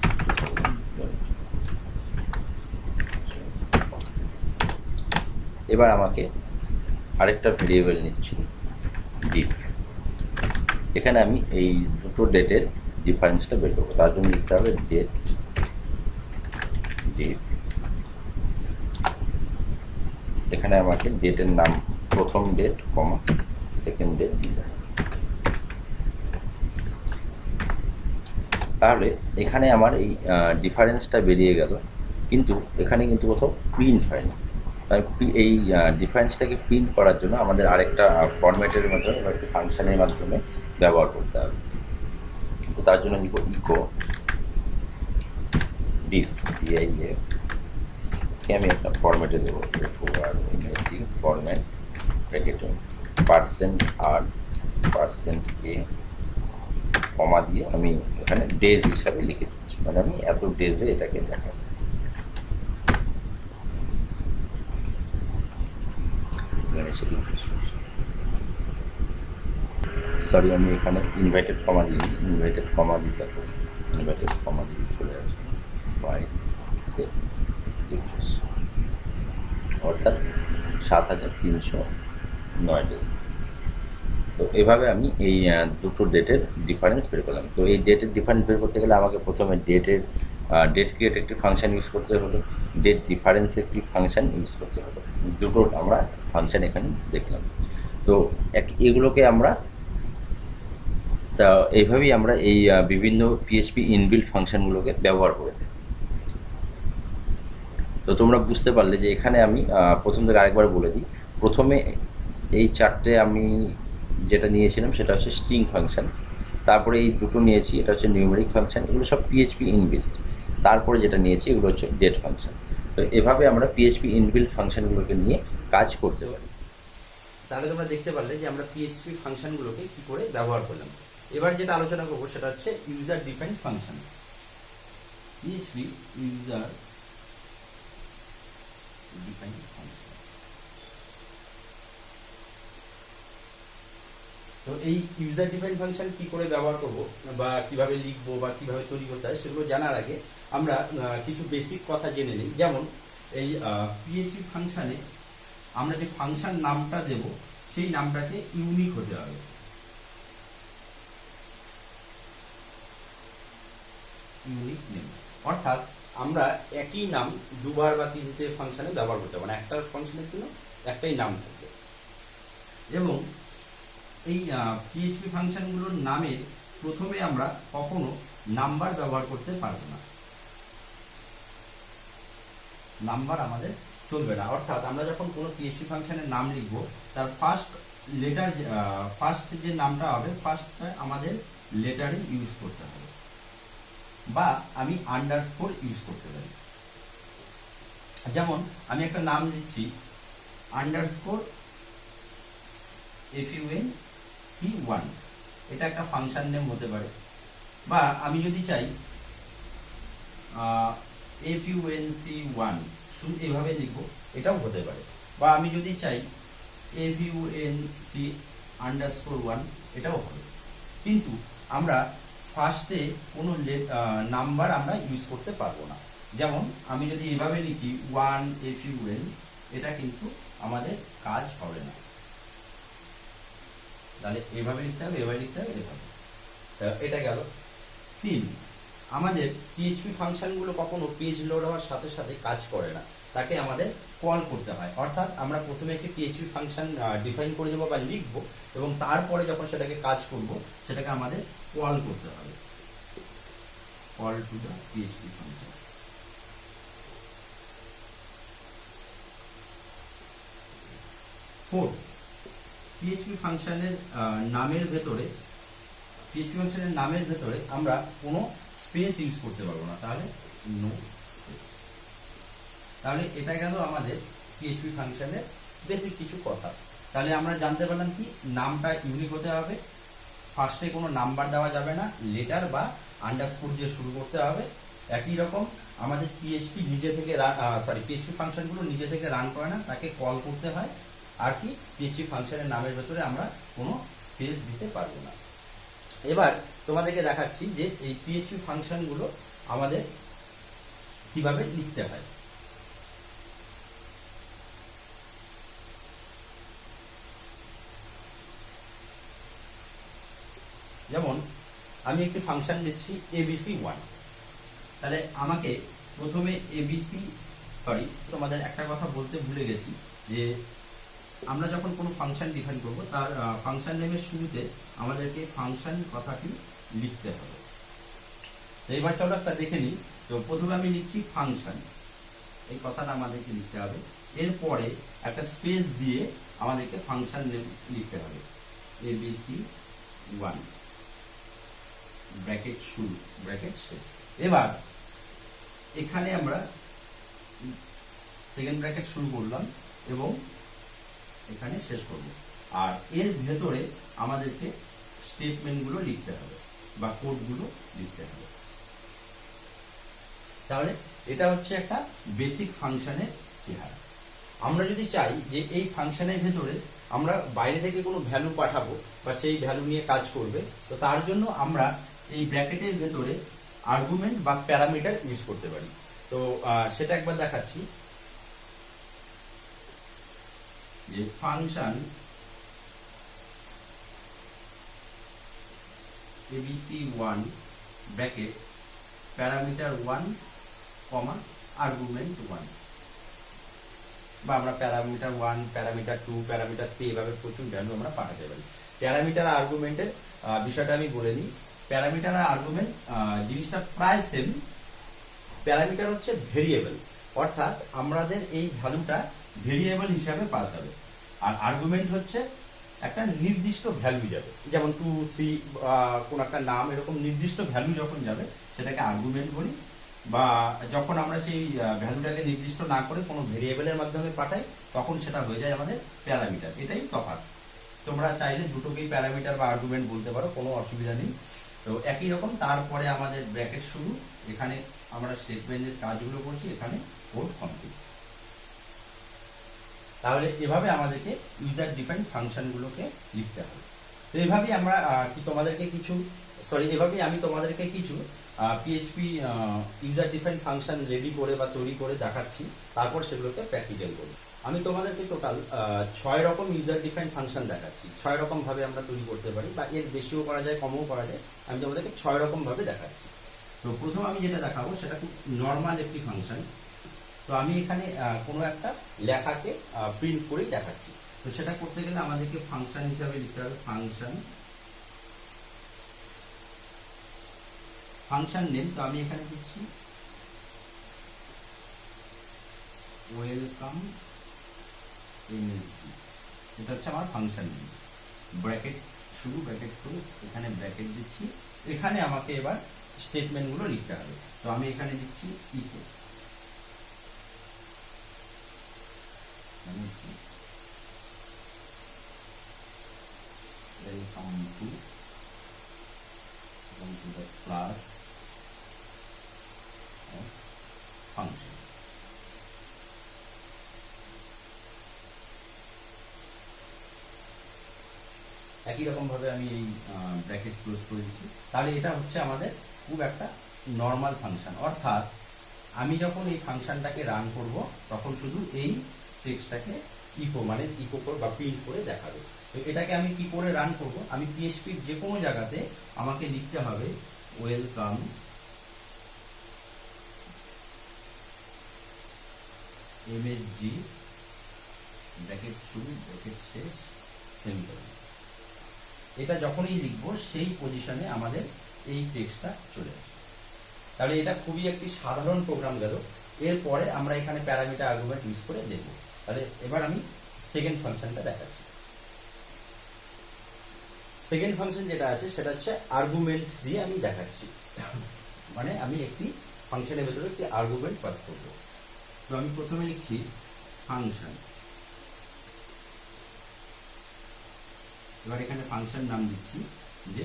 এবার আমাকে আরেকটা ভেরিয়েবল নিচ্ছি ডিফ, এখানে আমি এই দুটো ডেটের ডিফারেন্সটা বের করবো, তার জন্য লিখতে হবে ডেট ডিফ। এখানে আমাকে ডেটের নাম প্রথম ডেট কমা সেকেন্ড ডেট দিতে হবে। তাহলে এখানে আমার এই ডিফারেন্সটা বেরিয়ে গেল, কিন্তু এখানে কিন্তু কোথাও প্রিন্ট হয়নি। তাই এই ডিফারেন্সটাকে প্রিন্ট করার জন্য আমাদের আরেকটা ফরম্যাটের মাধ্যমে বা একটি ফাংশনের মাধ্যমে ব্যবহার করতে হবে। তো তার জন্য লিখব ইকো ডিফ, DIF কে আমি একটা ফরম্যাটে দেবো, ফরম্যাট ব্র্যাকেটে %r%a কমা দিয়ে আমি এখানে ডেজ হিসাবে লিখে দিচ্ছি, মানে আমি এত ডেজে এটাকে দেখাবো। সরি, আমি এখানে ইনভাইটেড কমা দিই, ইনভাইটেড কমা দিতে হবে, ইনভাইটেড কমা দিয়ে চলে আসবে বাই সেভ রিফ্রেশ, অর্থাৎ 7309 ডেজ। তো এভাবে আমি এই দুটো ডেটের ডিফারেন্স বের করলাম। তো এই ডেটের ডিফারেন্স বের করতে গেলে আমাকে প্রথমে ডেট ক্রিয়েট একটি ফাংশন ইউজ করতে হলো, ডেট ডিফারেন্স একটি ফাংশন ইউজ করতে হলো, দুটো আমরা ফাংশন এখানে দেখলাম। তো এগুলোকে আমরা তা এইভাবেই আমরা এই বিভিন্ন PHP ইনবিল্ট ফাংশনগুলোকে ব্যবহার করে থাকি। তো তোমরা বুঝতে পারলে যে এখানে আমি প্রথম থেকে আরেকবার বলে দিই, প্রথমে এই চারটে আমি যেটা নিয়েছিলাম সেটা হচ্ছে স্ট্রিং ফাংশন, তারপরে এই দুটো নিয়েছি এটা হচ্ছে নিউমেরিক ফাংশন, এগুলো সব PHP ইনবিল্ট, তারপরে যেটা নিয়েছি এগুলো হচ্ছে ডেট ফাংশন। তো এভাবে আমরা PHP ইনবিল্ট ফাংশনগুলোকে নিয়ে কাজ করতে পারি। তাহলে তোমরা দেখতে পারলে যে আমরা PHP ফাংশনগুলোকে কি করে ব্যবহার করলাম। এবার যেটা আলোচনা করবো সেটা হচ্ছে user defined function. PHP user defined function. তো এই ইউজার ডিফাইন্ড ফাংশন কি করে ব্যবহার করব বা কিভাবে লিখবো বা কিভাবে তৈরি করতে হয় সেগুলো জানার আগে আমরা কিছু বেসিক কথা জেনে নিই। যেমন এই PHP ফাংশনে আমরা যে ফাংশন নামটা দেব সেই নামটাকে ইউনিক হতে হবে। ইউনিক নেম, অর্থাৎ আমরা একই নাম দুবার বা তিনটে ফাংশনে ব্যবহার করতে পারবো না, একটা ফাংশনের জন্য একটাই নাম থাকবে। এবং এই PHP ফাংশনগুলোর নামের প্রথমে আমরা কখনো নাম্বার ব্যবহার করতে পারবো না, নাম্বার আমাদের চলবে না। অর্থাৎ আমরা যখন কোনো পিএইচপি ফাংশনের নাম লিখবো তার ফার্স্ট যে নামটা হবে ফার্স্টটা আমাদের লেটারই ইউজ করতে হবে, বা আমি আন্ডারস্কোর ইউজ করতে পারি। যেমন আমি একটা নাম দিচ্ছি আন্ডারস্কোর func1, এটা একটা ফাংশন নেম হতে পারে। বা আমি যদি চাই func1 শুধু এভাবে লিখবো, এটাও হতে পারে। বা আমি যদি চাই func_1, এটাও হবে। কিন্তু আমরা ফার্স্টে কোনো নাম্বার আমরা ইউজ করতে পারবো না। যেমন আমি যদি এভাবে লিখি 1fun, এটা কিন্তু আমাদের কাজ হবে না। তাহলে এভাবে লিখতে হবে, এভাবে লিখতে হবে, এভাবে। এটা গেল 3। আমাদের পিএইচপি ফাংশনগুলো কখনো পেজ লোড হওয়ার সাথে সাথে কাজ করে না, তাকে আমাদের কল করতে হয়। অর্থাৎ আমরা প্রথমে একটি পিএইচপি ফাংশন ডিফাইন করে দেবো বা লিখবো, এবং তারপরে যখন সেটাকে কাজ করব সেটাকে আমাদের কল করতে হবে, call to the PHP function. Fourth, PHP ফাংশনের নামের ভেতরে আমরা কোনো স্পেস ইউজ করতে পারবো না, তাহলে নো স্পেস। তাহলে এটা গেল আমাদের পিএইচপি ফাংশনের বেসিক কিছু কথা। তাহলে আমরা জানতে পারলাম কি, নামটা ইউনিক হতে হবে, ফার্স্টে কোনো নাম্বার দেওয়া যাবে না, লেটার বা আন্ডারস্কোর দিয়ে শুরু করতে হবে। একই রকম আমাদের পিএইচপি পিএইচপি ফাংশনগুলো নিজে থেকে রান করে না, তাকে কল করতে হয়। আর কি, পিএইচপি ফাংশনের নামের ভেতরে আমরা কোনো স্পেস দিতে পারবো না। এবার তোমাদেরকে দেখাচ্ছি যে এই পিএইচপি ফাংশনগুলো আমাদের কিভাবে লিখতে হয়। যেমন আমি একটি ফাংশন দিচ্ছি abc1, তাহলে আমাকে প্রথমে তোমাদের একটা কথা বলতে ভুলে গেছি, যে আমরা যখন কোনো ফাংশন ডিফাইন করব তার ফাংশন নেমের শুরুতে আমাদেরকে ফাংশন কথাটি লিখতে হবে। এবার চলো একটা দেখে নিই। তো প্রথমে আমি লিখছি ফাংশন, এই কথাটা আমাদেরকে লিখতে হবে। এরপরে একটা স্পেস দিয়ে আমাদেরকে ফাংশন নেম লিখতে হবে, abc1 ব্র্যাকেট শুরু ব্র্যাকেট শেষ। এবার এখানে আমরা সেকেন্ড ব্র্যাকেট শুরু করলাম এবং এখানে শেষ করব। আর এর ভেতরে আমাদেরকে স্টেটমেন্টগুলো লিখতে হবে বা কোডগুলো লিখতে হবে। তাহলে এটা হচ্ছে একটা বেসিক ফাংশনের চেহারা। আমরা যদি চাই যে এই ফাংশনের ভেতরে আমরা বাইরে থেকে কোনো ভ্যালু পাঠাবো বা সেই ভ্যালু নিয়ে কাজ করবে, তো তার জন্য আমরা এই ব্র্যাকেটের ভেতরে আর্গুমেন্ট বা প্যারামিটার ইউজ করতে পারি। তো সেটা একবার দেখাচ্ছি, যে function abc1 bracket parameter 1, argument 1, বা আমরা প্যারামিটার 1, প্যারামিটার 2, প্যারামিটার 3 এভাবে প্রচুর ভ্যালু আমরা পাঠাতে পারি। প্যারামিটার আর্গুমেন্টের বিষয়টা আমি বলে নিই। প্যারামিটার আর আর্গুমেন্ট জিনিসটা প্রায় সেম। প্যারামিটার হচ্ছে ভেরিয়েবল, অর্থাৎ আমাদের এই ভ্যালুটা ভেরিয়েবল হিসাবে পাস হবে। আর আর্গুমেন্ট হচ্ছে একটা নির্দিষ্ট ভ্যালু যাবে, যেমন 2, 3 কোন একটা নাম, এরকম নির্দিষ্ট ভ্যালু যখন যাবে সেটাকে আর্গুমেন্ট বলি। বা যখন আমরা সেই ভ্যালুটাকে নির্দিষ্ট না করে কোনো ভেরিয়েবলের মাধ্যমে পাঠাই, তখন সেটা হয়ে যায় আমাদের প্যারামিটার। এটাই তফাৎ। তোমরা চাইলে দুটোকেই প্যারামিটার বা আর্গুমেন্ট বলতে পারো, কোনো অসুবিধা নেই। তো একই রকম তারপরে আমাদের ব্র্যাকেট শুরু, এখানে আমরা স্টেটমেন্টের কাজগুলো করছি, এখানে কোড কমপ্লিট। তাহলে এভাবে আমাদেরকে ইউজার ডিফাইন ফাংশনগুলোকে লিখতে হবে। তো এভাবেই আমরা এভাবেই আমি তোমাদেরকে কিছু PHP user define function ready করে বা তৈরি করে দেখাচ্ছি, তারপর সেগুলোকে প্র্যাকটিক্যাল করব। আমি তোমাদেরকে টোটাল 6 রকম ইউজার ডিফাইন ফাংশন দেখাচ্ছি। 6 রকম ভাবে আমরা তৈরি করতে পারি, বা এর বেশিও করা যায়, কমও করা যায়। আমি তোমাদেরকে 6 রকম ভাবে দেখাচ্ছি। তো প্রথম আমি যেটা দেখাবো সেটা খুব নর্মাল একটি ফাংশন। তো আমি এখানে কোনো একটা লেখাকে প্রিন্ট করেই দেখাচ্ছি। তো সেটা করতে গেলে আমাদেরকে ফাংশন হিসাবে লিখতে হবে ফাংশন নেম। তো আমি এখানে দিচ্ছি ওয়েলকাম এমএসজি, এটা হচ্ছে আমার ফাংশন নেম। ব্র্যাকেট শুরু, ব্র্যাকেট ক্লোজ, এখানে ব্র্যাকেট দিচ্ছি। এখানে আমাকে এবার স্টেটমেন্টগুলো লিখতে হবে। তো আমি এখানে দিচ্ছি echo, welcome to the class of function। একই রকম ভাবে আমি এই ব্র্যাকেট ক্লোজ করে দিচ্ছি। তাহলে এটা হচ্ছে আমাদের খুব একটা নর্মাল ফাংশন, অর্থাৎ আমি যখন এই ফাংশনটাকে রান করব তখন শুধু এই টেক্সটটাকে ইকো মানে ইকো করে বা প্রিন্ট করে দেখাবে। তো এটাকে আমি কি করে রান করব, আমি পিএইচপির যে কোনো জায়গাতে আমাকে লিখতে হবে ওয়েলকাম এমএসজি ব্র্যাকেট শুরু ব্র্যাকেট শেষ সেমিকোলন। এটা যখনই লিখবো সেই পজিশনে আমাদের এই টেক্সটটা চলে আসবে। তাহলে এটা খুবই একটি সাধারণ প্রোগ্রাম গেল। এরপরে আমরা এখানে প্যারামিটার আর্গুমেন্ট ইউজ করে দেখব। তাহলে এবার আমি সেকেন্ড ফাংশনটা দেখাচ্ছি। সেকেন্ড ফাংশন যেটা আছে সেটা হচ্ছে আর্গুমেন্ট দিয়ে আমি দেখাচ্ছি, মানে আমি একটি ফাংশনের ভেতরে একটি আর্গুমেন্ট পাস করব। তো আমি প্রথমে লিখছি ফাংশন, এবার এখানে ফাংশন নাম দিচ্ছি যে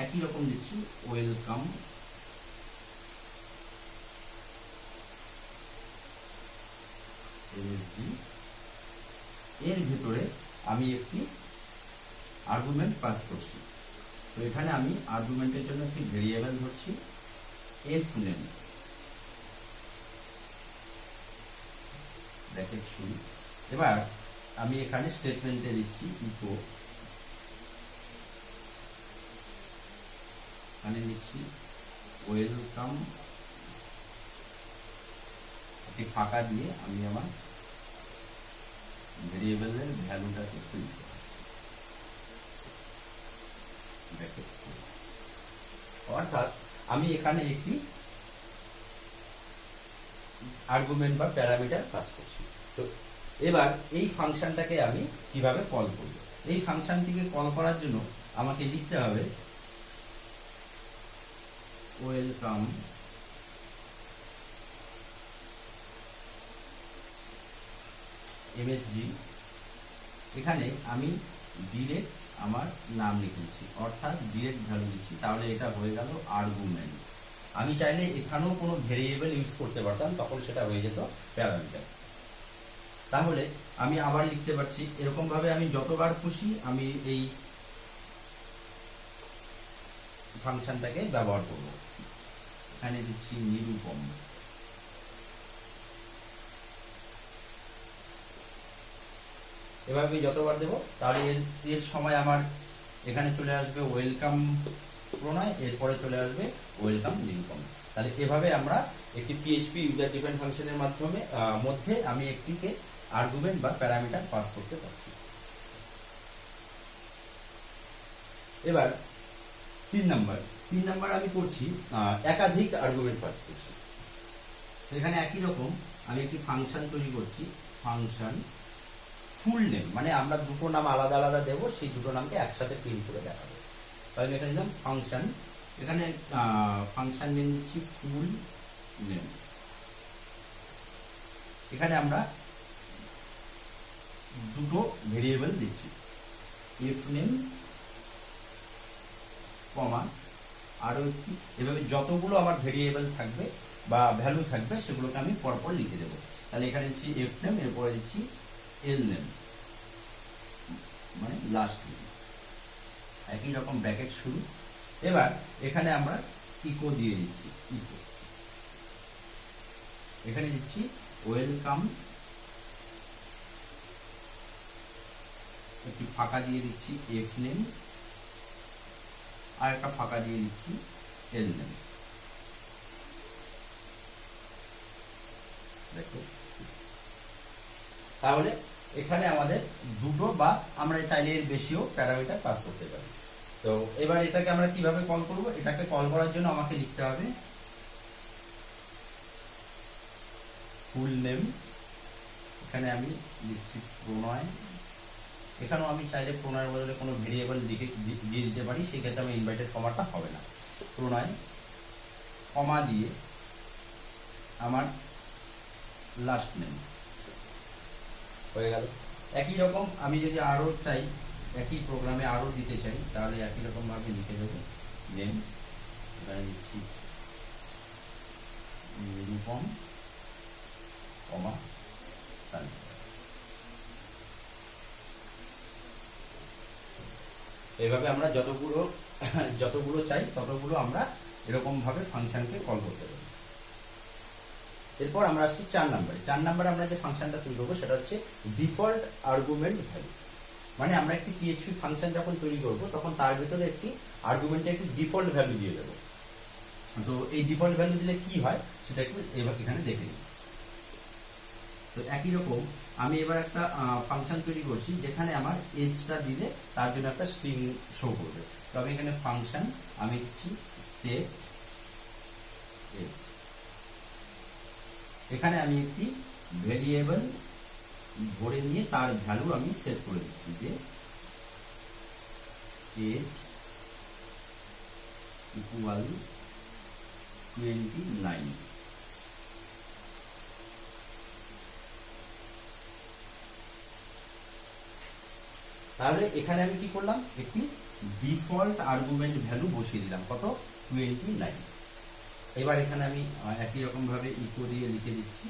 একই রকম দিচ্ছি ওয়েলকাম এমএসজি। এর ভিতরে আমি একটি আর্গুমেন্ট পাস করছি। তো এখানে আমি আর্গুমেন্টের জন্য একটি ভেরিয়েবল ধরছি এফ নেম ব্র্যাকেট শুরু। এবার আমি এখানে স্টেটমেন্টে দিচ্ছি ইকো, এখানে লিখছি ওয়েলকাম, একটি ফাঁকা দিয়ে আমি আমার ভেরিয়েবলের ভ্যালুটাকে প্রিন্ট করব। অর্থাৎ আমি এখানে একটি আর্গুমেন্ট বা প্যারামিটার পাস করছি। তো এবার এই ফাংশনটাকে আমি কিভাবে কল করব, এই ফাংশনটিকে কল করার জন্য আমাকে লিখতে হবে ওয়েলকাম এমএসজি। এখানে আমি ডিরেক্ট আমার নাম লিখেছি, অর্থাৎ ডিরেক্ট ভ্যালু দিচ্ছি। তাহলে এটা হয়ে গেল আর্গুমেন্ট। আমি চাইলে এখানেও কোনো ভেরিয়েবল ইউজ করতে পারতাম, তখন সেটা হয়ে যেত প্যারামিটার। তাহলে আমি আবার লিখতে পারছি এরকম ভাবে, আমি যতবার খুশি আমি এই ফাংশনটাকে ব্যবহার করব। এখানে দিচ্ছি নিরূপম, এভাবে যতবার দেব তাহলে এর সময় আমার এখানে চলে আসবে ওয়েলকাম প্রণয়, এরপরে চলে আসবে ওয়েলকাম নিরূপম। তাহলে এভাবে আমরা একটি পিএইচপি ইউজার ডিফাইন ফাংশনের মাধ্যমে মধ্যে আমি একটিকে আর্গুমেন্ট বা প্যারামিটার পাস করতে পারছি। এবার তিন নাম্বার আমি করছি একাধিক আর্গুমেন্ট পাস করছি। এখানে একই রকম আমি একটি ফাংশন তৈরি করছি, ফাংশন ফুল নেম, মানে আমরা দুটো নাম আলাদা আলাদা দেবো, সেই দুটো নামকে একসাথে প্রিন্ট করে দেখাবো। তাহলে এখানে দিলাম ফাংশন, এখানে ফাংশন নেম দিচ্ছি ফুল নেম। এখানে আমরা দুটো ভেরিয়েবল দিচ্ছি, এফ নেম কমা আরো একটি, এভাবে যতগুলো আমার ভেরিয়েবল থাকবে বা ভ্যালু থাকবে সেগুলোকে আমি পরপর লিখে দেবো। তাহলে এখানে দিচ্ছি এফ নেম, এরপরে দিচ্ছি এল নেম মানে লাস্ট নেম, একই রকম ব্র্যাকেট শুরু। এবার এখানে আমরা ইকো দিয়ে দিচ্ছি, ইকো এখানে দিচ্ছি ওয়েলকাম, একটি ফাঁকা দিয়ে দিচ্ছি এফ নেম, আর একটা ফাঁকা দিয়ে দিচ্ছি এল নেম। দেখো তাহলে এখানে আমাদের দুটো বা আমরা চাইলে এর বেশিও প্যারামিটার পাস করতে পারি। তো এবার এটাকে আমরা কিভাবে কল করব, এটাকে কল করার জন্য আমাকে লিখতে হবে ফুল নেম, এখানে আমি লিখছি প্রণয়। এখানেও আমি চাইলে প্রণয়ের বদলে কোনো ভেরিয়েবল দিয়ে দিতে পারি, সেক্ষেত্রে আমি ইনভার্টেড কমাটা হবে না। প্রণয় কমা দিয়ে আমার লাস্ট নেম হয়ে গেল। একই রকম আমি যদি আরও চাই, একই প্রোগ্রামে আরও দিতে চাই, তাহলে একই রকমভাবে লিখে দেবো নেম, এখানে দিচ্ছি নিরূপম কমা তালিকা। এইভাবে আমরা যতগুলো চাই ততগুলো আমরা এরকম ভাবে ফাংশনকে কল করতে পারি। এরপর আমরা আসছি 4 নম্বরে। 4 নম্বরে আমরা যে ফাংশনটা তৈরি করবো সেটা হচ্ছে ডিফল্ট আর্গুমেন্ট ভ্যালু। মানে আমরা একটি পিএইচপি ফাংশন যখন তৈরি করব তখন তার ভিতরে একটি আর্গুমেন্টে একটি ডিফল্ট ভ্যালু দিয়ে দেবো। তো এই ডিফল্ট ভ্যালু দিলে কি হয় সেটা একটু এবার এখানে দেখে নিই। তো একই রকম আমি এবার একটা ফাংশন তৈরি করছি যেখানে আমার এজটা দিলে তার জন্য একটা স্ট্রিং শো করবে। তো আমি এখানে ফাংশন আমি দিচ্ছি সেট এজ। এখানে আমি একটি ভেরিয়েবল ধরে নিয়ে তার ভ্যালু আমি সেট করে দিচ্ছি যে এজ ইকুয়াল 29। তাহলে এখানে আমি কি করলাম, একটি ডিফল্ট আর্গুমেন্ট ভ্যালু বসিয়ে দিলাম, কত 29। এবার এখানে আমি একই রকম ভাবে ইকো দিয়ে লিখে দিচ্ছি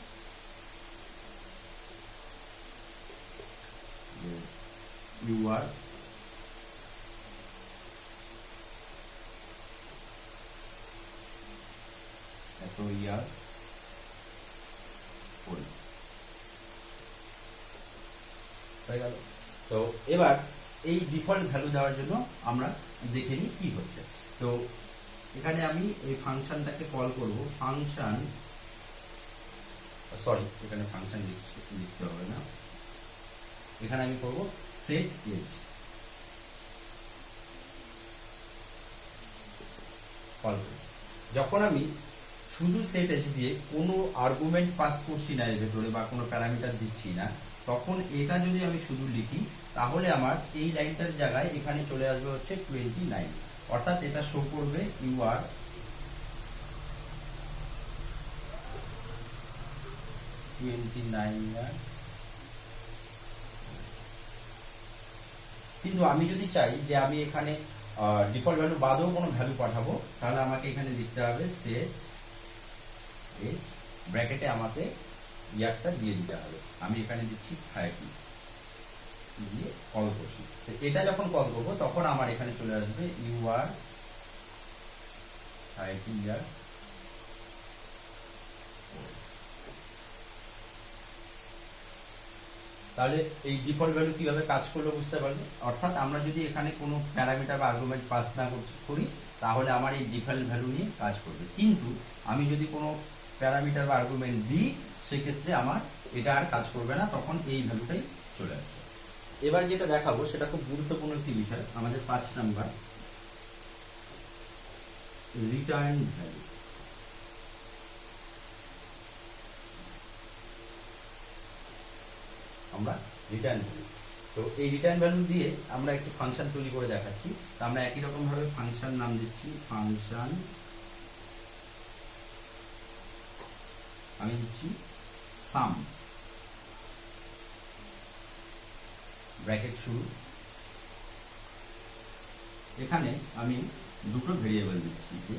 ইউ আর এত ইয়ার্স ওল্ড হয়ে গেল। তো এবার এই ডিফল্ট ভ্যালু দেওয়ার জন্য আমরা দেখে নিই কি হচ্ছে। তো এখানে আমি এই ফাংশনটাকে কল করব, ফাংশন এখানে ফাংশন লিখতে হবে না, এখানে আমি করব সেট এজ। কল করব যখন আমি শুধু সেট এজ দিয়ে কোনো আর্গুমেন্ট পাস করছি না এর ভেতরে বা কোনো প্যারামিটার দিচ্ছি না, তখন এটা যদি আমি শুধু লিখি তাহলে আমার এই লাইনটার জায়গায় এখানে চলে আসবে হচ্ছে 29, অর্থাৎ এটা শো করবে ইউ আর কিন্তু আমি যদি চাই যে আমি এখানে ডিফল্ট ভ্যালু বাদেও কোনো ভ্যালু পাঠাবো, তাহলে আমাকে এখানে লিখতে হবে সেট এজ, ব্র্যাকেটে আমাকে ইয়ারটা দিয়ে দিতে হবে। আমি এখানে দিচ্ছি 30 দিয়ে কল করছি। এটা যখন কল করবো তখন আমার এখানে চলে আসবে ইউ আর 30 ইয়ার। তাহলে এই ডিফল্ট ভ্যালু কিভাবে কাজ করলো বুঝতে পারবে। অর্থাৎ আমরা যদি এখানে কোনো প্যারামিটার বা আর্গুমেন্ট পাস না করি তাহলে আমার এই ডিফল্ট ভ্যালু নিয়ে কাজ করবে, কিন্তু আমি যদি কোনো প্যারামিটার বা আর্গুমেন্ট দিই সেক্ষেত্রে আমার এটা আর কাজ করবে না, তখন এই ভ্যালুটাই চলে আসবে। এবার যেটা দেখাবো সেটা খুব গুরুত্বপূর্ণ একটি বিষয়, আমাদের 5 নাম্বার রিটার্ন ভ্যালু। আমরা রিটার্ন ভ্যালু, তো এই রিটার্ন ভ্যালু দিয়ে আমরা একটি ফাংশন তৈরি করে দেখাচ্ছি। তো আমরা একই রকম ভাবে ফাংশন নাম দিচ্ছি ফাংশন, আমি দিচ্ছি সাম, ব্র্যাকেট শুরু। এখানে আমি দুটো ভেরিয়েবল দিচ্ছি যে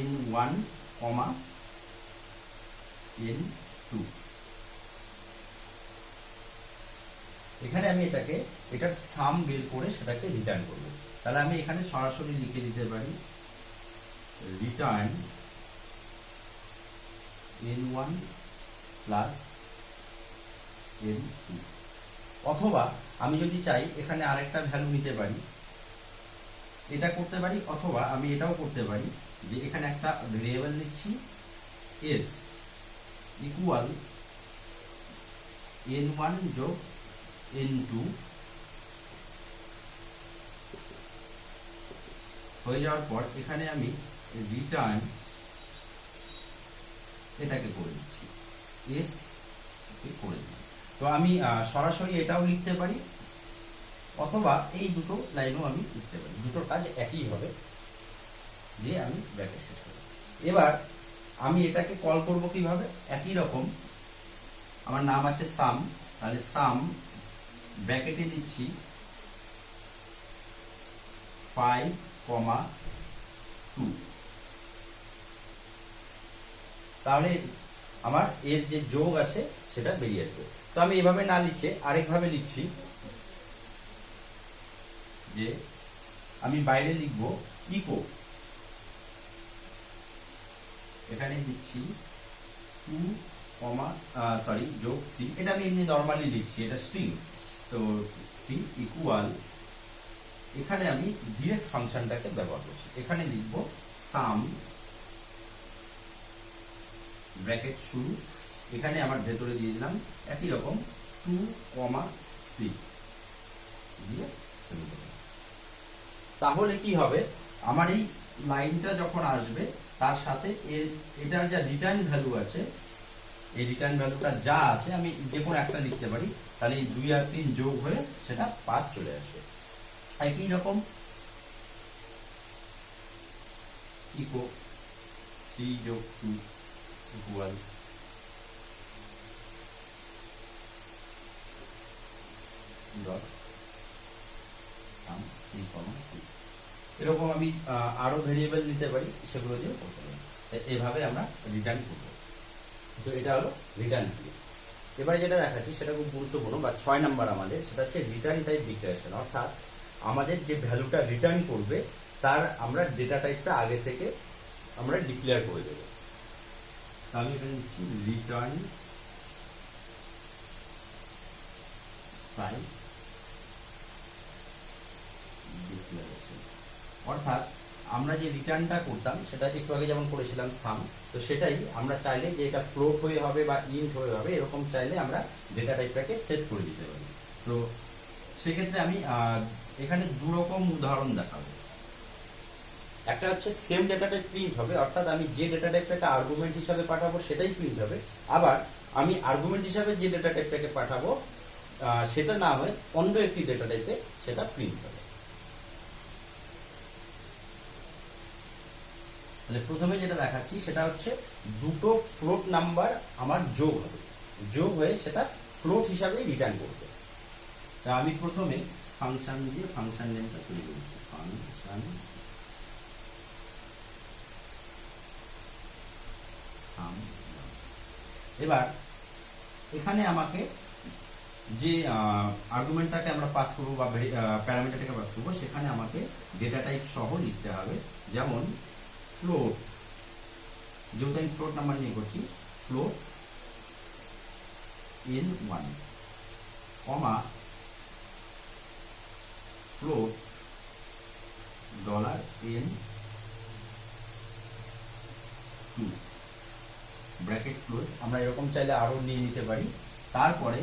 n1, n2। এখানে আমি এটার সাম বের করে সেটাকে রিটার্ন করব। তাহলে আমি এখানে সরাসরি লিখে দিতে পারি রিটার্ন n1 প্লাস n2, অথবা আমি যদি চাই এখানে আরেকটা ভ্যালু নিতে পারি, এটা করতে পারি, অথবা আমি এটাও করতে পারি যে এখানে একটা ভেরিয়েবল নিচ্ছি s ইকুয়াল n1 যোগ n2 হয়ে যাওয়ার পর এখানে আমি রিটার্ন এটাকে করে দিচ্ছি, এস করে দিই। তো আমি সরাসরি এটাও লিখতে পারি, অথবা এই দুটো লাইনও আমি লিখতে পারি, দুটোর কাজ একই হবে, দিয়ে আমি ব্র্যাকেট শেষ করব। এবার আমি এটাকে কল করব কিভাবে, একই রকম, আমার নাম আছে সাম, তাহলে সাম ব্র্যাকেটে দিচ্ছি 5,2, তাহলে আমার এর যে যোগ আছে সেটা বেরিয়ে আসবে। তো আমি এভাবে না লিখে আরেকভাবে লিখছি, যে আমি বাইরে লিখব ইকো, এখানে দিচ্ছি 2, যোগ 3, এটা আমি এমনি নর্মালি লিখছি, এটা স্ট্রিং, তো 3 ইকুয়াল, এখানে আমি ডিরেক্ট ফাংশনটাকে ব্যবহার করছি, এখানে লিখব সাম ব্র্যাকেট শুরু, এখানে আমার ভেতরে দিয়ে দিলাম একই রকম 2,3 দিয়ে, তাহলে কি হবে, আমার এই লাইনটা যখন আসবে তার সাথে এটার যা রিটার্ন ভ্যালু আছে, এই রিটার্ন ভ্যালুটা যা আছে আমি যে কোনো একটা লিখতে পারি, তাহলে এই 2 আর 3 যোগ হয়ে সেটা 5 চলে আসবে। একই রকম ইকো 3 যোগ 2 ইকুয়াল ডট সাম 3,2, এরকম আমি আরো ভেরিয়েবল নিতে পারি, সেগুলো দিয়ে করতে পারি। এভাবে আমরা রিটার্ন করব। তো এটা হলো রিটার্ন কি। এবারে যেটা দেখাচ্ছি সেটা খুব গুরুত্বপূর্ণ, বা 6 নাম্বার আমাদের, সেটা হচ্ছে রিটার্ন টাইপ ডিক্লারেশন, অর্থাৎ আমাদের যে ভ্যালুটা রিটার্ন করবে তার আমরা ডেটা টাইপটা আগে থেকে আমরা ডিক্লেয়ার করে দেব। তাহলে এখানে দিচ্ছি রিটার্ন টাইপ ডিক্লারেশন, অর্থাৎ আমরা যে রিটার্নটা করতাম সেটা একটু আগে যেমন করেছিলাম সাম, তো সেটাই আমরা চাইলে যে এটা ফ্লোট হয়ে হবে বা ইন্ট হয়ে হবে, এরকম চাইলে আমরা ডেটা টাইপটাকে সেট করে দিতে পারি। তো সেক্ষেত্রে আমি এখানে দু রকম উদাহরণ দেখাবো। একটা হচ্ছে সেম ডেটা টাইপ প্রিন্ট হবে, অর্থাৎ আমি যে ডেটা টাইপটাকে আর্গুমেন্ট হিসাবে পাঠাবো সেটাই প্রিন্ট হবে, আবার আমি আর্গুমেন্ট হিসাবে যে ডেটা টাইপটাকে পাঠাবো সেটা না হয় অন্য একটি ডেটা টাইপে সেটা প্রিন্ট হবে। তাহলে প্রথমে যেটা দেখাচ্ছি সেটা হচ্ছে দুটো ফ্লোট নাম্বার আমার যোগ হবে, যোগ হয়ে সেটা ফ্লোট হিসাবে রিটার্ন করবে। তা আমি প্রথমে ফাংশন দিয়ে ফাংশন নেমটা তৈরি করছি, ফাংশন সাম। এবার এখানে আমাকে যে আর্গুমেন্টটাকে আমরা পাস করবো বা প্যারামিটারটাকে পাস করবো, সেখানে আমাকে ডেটা টাইপ সহ লিখতে হবে, যেমন ফ্লোট, যেহেতু আমি ফ্লোট নাম্বার নিয়ে করছি, ফ্লোট n1, কমা ফ্লোট $n2, ব্র্যাকেট ক্লোজ। আমরা এরকম চাইলে আরো নিয়ে নিতে পারি। তারপরে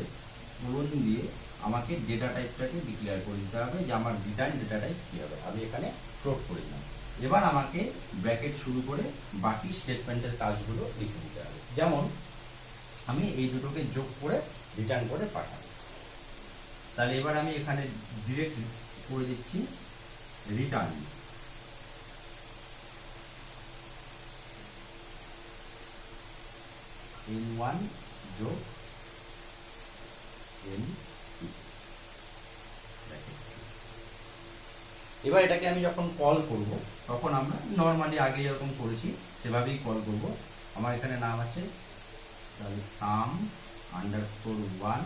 পূরণ দিয়ে আমাকে ডেটা টাইপটাকে ডিক্লেয়ার করে দিতে হবে, যে আমার রিটার্ন ডেটা টাইপ কি হবে, আমি এখানে ফ্লোট করে দিলাম। এবার আমাকে ব্র্যাকেট শুরু করে বাকি স্টেটমেন্টের কাজগুলো লিখে দিতে হবে, যেমন আমি এই দুটোকে যোগ করে রিটার্ন করে পাঠাবো। তাহলে এবার আমি এখানে ডিরেক্ট করে দিচ্ছি রিটার্ন n1 যোগ n2। এবার এটাকে আমি যখন কল করব তখন আমরা নর্মালি আগে যেরকম করেছি সেভাবেই কল করব। আমার এখানে নাম আছে, তাহলে সাম আন্ডারস্কোর 1,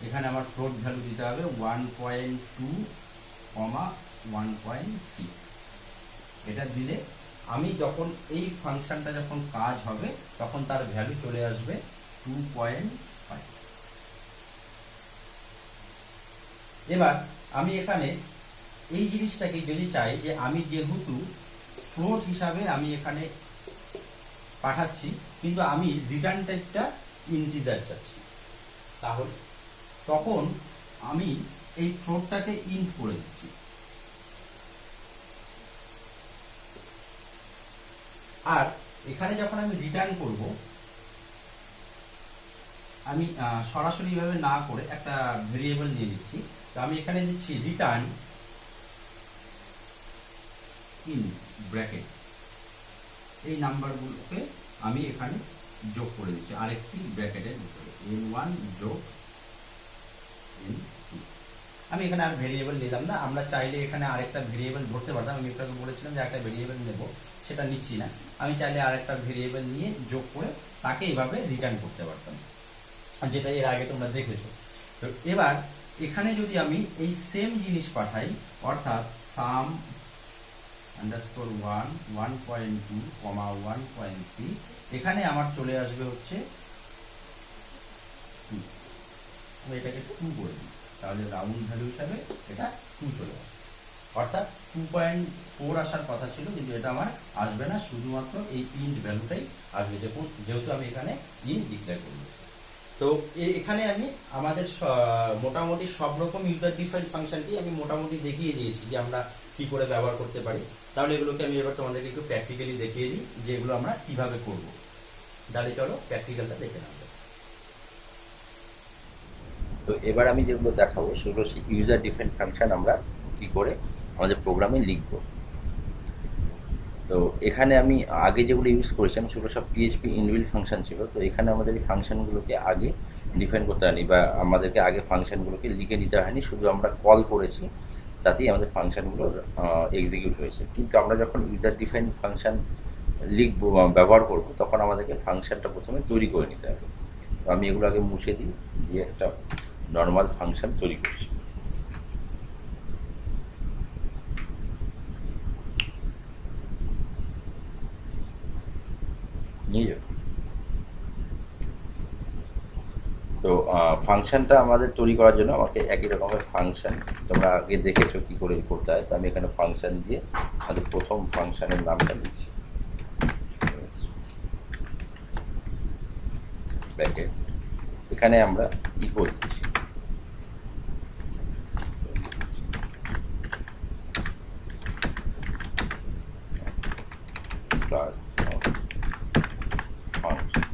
এখানে আমার ফ্লোট ভ্যালু দিতে হবে 1.2, 1.3। এটা দিলে আমি যখন এই ফাংশনটা যখন কাজ হবে তখন তার ভ্যালু চলে আসবে 2.5। এবার আমি এখানে এই জিনিসটাকে যদি চাই যে আমি যেহেতু ফ্লোট হিসাবে আমি এখানে পাঠাচ্ছি, কিন্তু আমি রিটার্ন টাইপটা ইন্টিজার চাচ্ছি, তাহলে তখন আমি এই ফ্লোটটাকে ইন্ট করে দিচ্ছি, আর এখানে যখন আমি রিটার্ন করব, আমি সরাসরি ভাবে না করে একটা ভেরিয়েবল নিয়ে নিচ্ছি। তো আমি এখানে দিচ্ছি রিটার্ন ইন ব্র্যাকেট, এই নাম্বারগুলোকে আমি এখানে যোগ করে দিচ্ছি আরেকটি ব্র্যাকেটের ভিতরে, n1 যোগ n2। আমি এখানে আর ভেরিয়েবল নিলাম না, আমরা চাইলে এখানে আরেকটা ভেরিয়েবল ধরতে পারতাম। আমি একটু বলেছিলাম যে একটা ভেরিয়েবল নেব, সেটা নিচ্ছি না। আমি চাইলে আরেকটা ভেরিয়েবল নিয়ে যোগ করে তাকে এভাবে রিটার্ন করতে পারতাম, যেটা এর আগে তোমরা দেখেছো। তো এবার এখানে যদি আমি এই সেম জিনিস পাঠাই, অর্থাৎ সাম আন্ডারস্কোর 1 1.2 1.3, এখানে আমার চলে আসবে হচ্ছে 2। আমি এটাকে 2 করে দিই, তাহলে রাউন্ড ভ্যালু হিসাবে এটা 2 চলে আসবে। অর্থাৎ 2.4 আসার কথা ছিল, কিন্তু এটা আমার আসবে না, শুধুমাত্র এই ইন্ট ভ্যালুটাই আসবে, যেহেতু আমি এখানে ইন্ট ডিক্লেয়ার করব। তো এখানে আমি আমাদের মোটামুটি সব রকম ইউজার ডিফাইন ফাংশনটি আমি মোটামুটি দেখিয়ে দিয়েছি যে আমরা কি করে ব্যবহার করতে পারি। তাহলে এগুলোকে আমি এবার তোমাদেরকে একটু প্র্যাকটিক্যালি দেখিয়ে দিই যে এগুলো আমরা কিভাবে করব। তাহলে চলো প্র্যাকটিক্যালটা দেখে নেব। তো এবার আমি যেগুলো দেখাবো সেগুলো ইউজার ডিফাইন ফাংশন আমরা কি করে আমাদের প্রোগ্রামে লিখব। তো এখানে আমি আগে যেগুলো ইউজ করেছিলাম সেগুলো সব পিএইচপি ইনবিল্ট ফাংশন ছিল। তো এখানে আমাদের এই ফাংশনগুলোকে আগে ডিফাইন করতে হয়নি, বা আমাদেরকে আগে ফাংশনগুলোকে লিখে নিতে হয়নি, শুধু আমরা কল করেছি, তাতেই আমাদের ফাংশনগুলো এক্সিকিউট হয়েছে। কিন্তু আমরা যখন ইউজার ডিফাইন ফাংশন লিখব ব্যবহার করব, তখন আমাদেরকে ফাংশনটা প্রথমে তৈরি করে নিতে হবে। তো আমি এগুলো আগে মুছে দিই, দিয়ে একটা নর্মাল ফাংশন তৈরি করছি। নিয়ে যাও। তো ফাংশনটা আমাদের তৈরি করার জন্য আমাকে একই রকমের ফাংশন, তোমরা আগে দেখেছো কী করে করতে হয়। তো আমি এখানে ফাংশন দিয়ে আমাদের প্রথম ফাংশনের নামটা দিচ্ছি, ব্র্যাকেট। এখানে আমরা ইকো দিচ্ছি, ক্লাস ফাংশন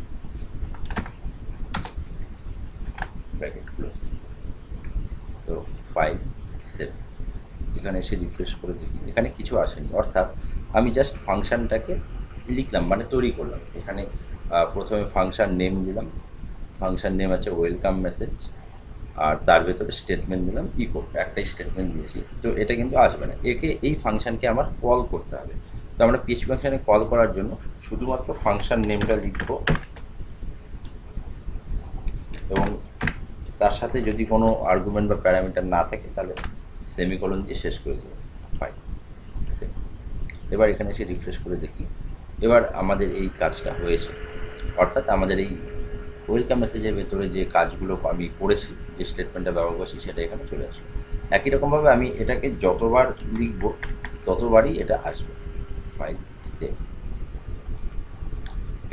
ব্র্যাকেট ক্লোজ। তো 5 7, এখানে এসে রিফ্রেশ করে দেখি, এখানে কিছু আসেনি। অর্থাৎ আমি জাস্ট ফাংশনটাকে লিখলাম, মানে তৈরি করলাম। এখানে প্রথমে ফাংশন নেম দিলাম, ফাংশন নেম আছে ওয়েলকাম মেসেজ, আর তার ভেতরে স্টেটমেন্ট দিলাম ইকো, একটাই স্টেটমেন্ট দিয়েছি। তো এটা কিন্তু আসবে না, এই ফাংশনকে আমার কল করতে হবে। তো আমরা পিএইচপি ফাংশনে কল করার জন্য শুধুমাত্র ফাংশন নেমটা লিখব, এবং তার সাথে যদি কোনো আর্গুমেন্ট বা প্যারামিটার না থাকে তাহলে সেমিকোলন দিয়ে শেষ করে দেবো। ফাইন, এবার এখানে এসে রিফ্রেশ করে দেখি, এবার আমাদের এই কাজটা হয়েছে। অর্থাৎ আমাদের এই ওয়েলকাম মেসেজের ভেতরে যে কাজগুলো আমি করেছি, যে স্টেটমেন্টটা ব্যবহার করছি, সেটা এখানে চলে আসবে। একই রকমভাবে আমি এটাকে যতবার লিখব ততবারই এটা আসবে। ফাইল সেভ,